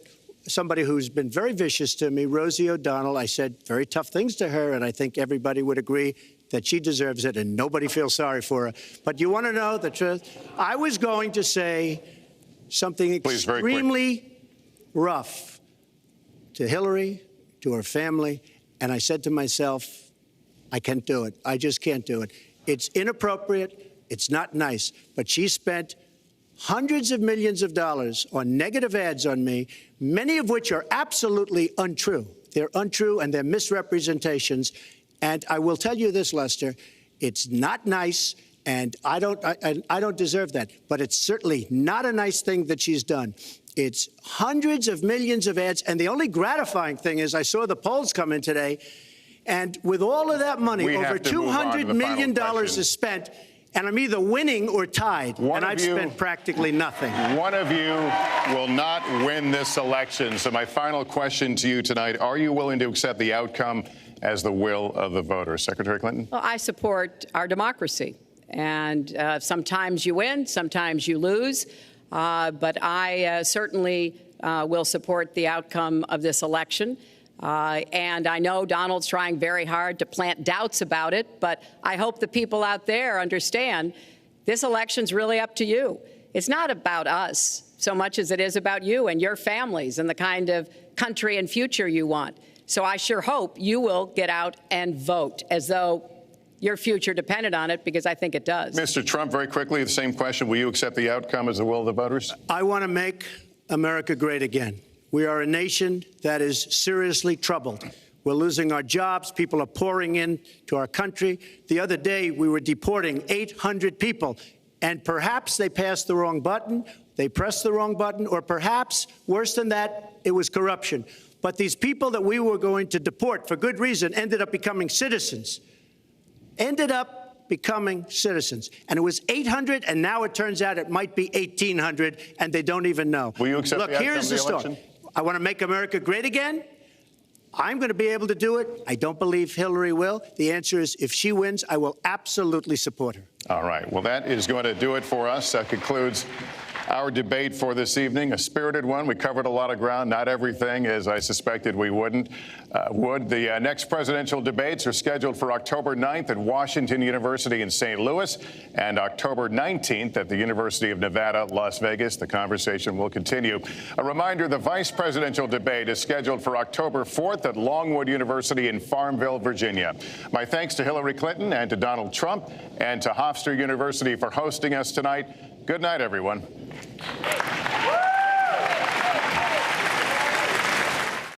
somebody who's been very vicious to me, Rosie O'Donnell. I said very tough things to her, and I think everybody would agree that she deserves it, and nobody feels sorry for her. But you want to know the truth? I was going to say something extremely rough to Hillary, to her family, and I said to myself, I can't do it. I just can't do it. It's inappropriate. It's not nice. But she spent hundreds of millions of dollars on negative ads on me, many of which are absolutely untrue. They're untrue, and they're misrepresentations. And I will tell you this, Lester, it's not nice, and I don't deserve that. But it's certainly not a nice thing that she's done. It's hundreds of millions of ads, and the only gratifying thing is I saw the polls come in today, and with all of that money, over $200 million is spent, and I'm either winning or tied, and I've spent practically nothing. One of you will not win this election. So my final question to you tonight, are you willing to accept the outcome as the will of the voters? Secretary Clinton? Well, I support our democracy. And sometimes you win, sometimes you lose. But I certainly will support the outcome of this election. And I know Donald's trying very hard to plant doubts about it, but I hope the people out there understand this election's really up to you. It's not about us so much as it is about you and your families and the kind of country and future you want. So I sure hope you will get out and vote as though your future depended on it, because I think it does. Mr. Trump, very quickly, the same question. Will you accept the outcome as the will of the voters? I want to make America great again. We are a nation that is seriously troubled. We're losing our jobs. People are pouring into our country. The other day, we were deporting 800 people, and perhaps they passed the wrong button, they pressed the wrong button, or perhaps, worse than that, it was corruption. But these people that we were going to deport for good reason ended up becoming citizens. And it was 800, and now it turns out it might be 1,800, and they don't even know. Will you accept Look, the outcome here's the of the election? story. I want to make America great again. I'm going to be able to do it. I don't believe Hillary will. The answer is, if she wins, I will absolutely support her. All right. Well, that is going to do it for us. That concludes our debate for this evening, a spirited one. We covered a lot of ground, not everything, as I suspected we would. The next presidential debates are scheduled for October 9th at Washington University in St. Louis and October 19th at the University of Nevada, Las Vegas. The conversation will continue. A reminder, the vice presidential debate is scheduled for October 4th at Longwood University in Farmville, Virginia. My thanks to Hillary Clinton and to Donald Trump and to Hofstra University for hosting us tonight. Good night, everyone.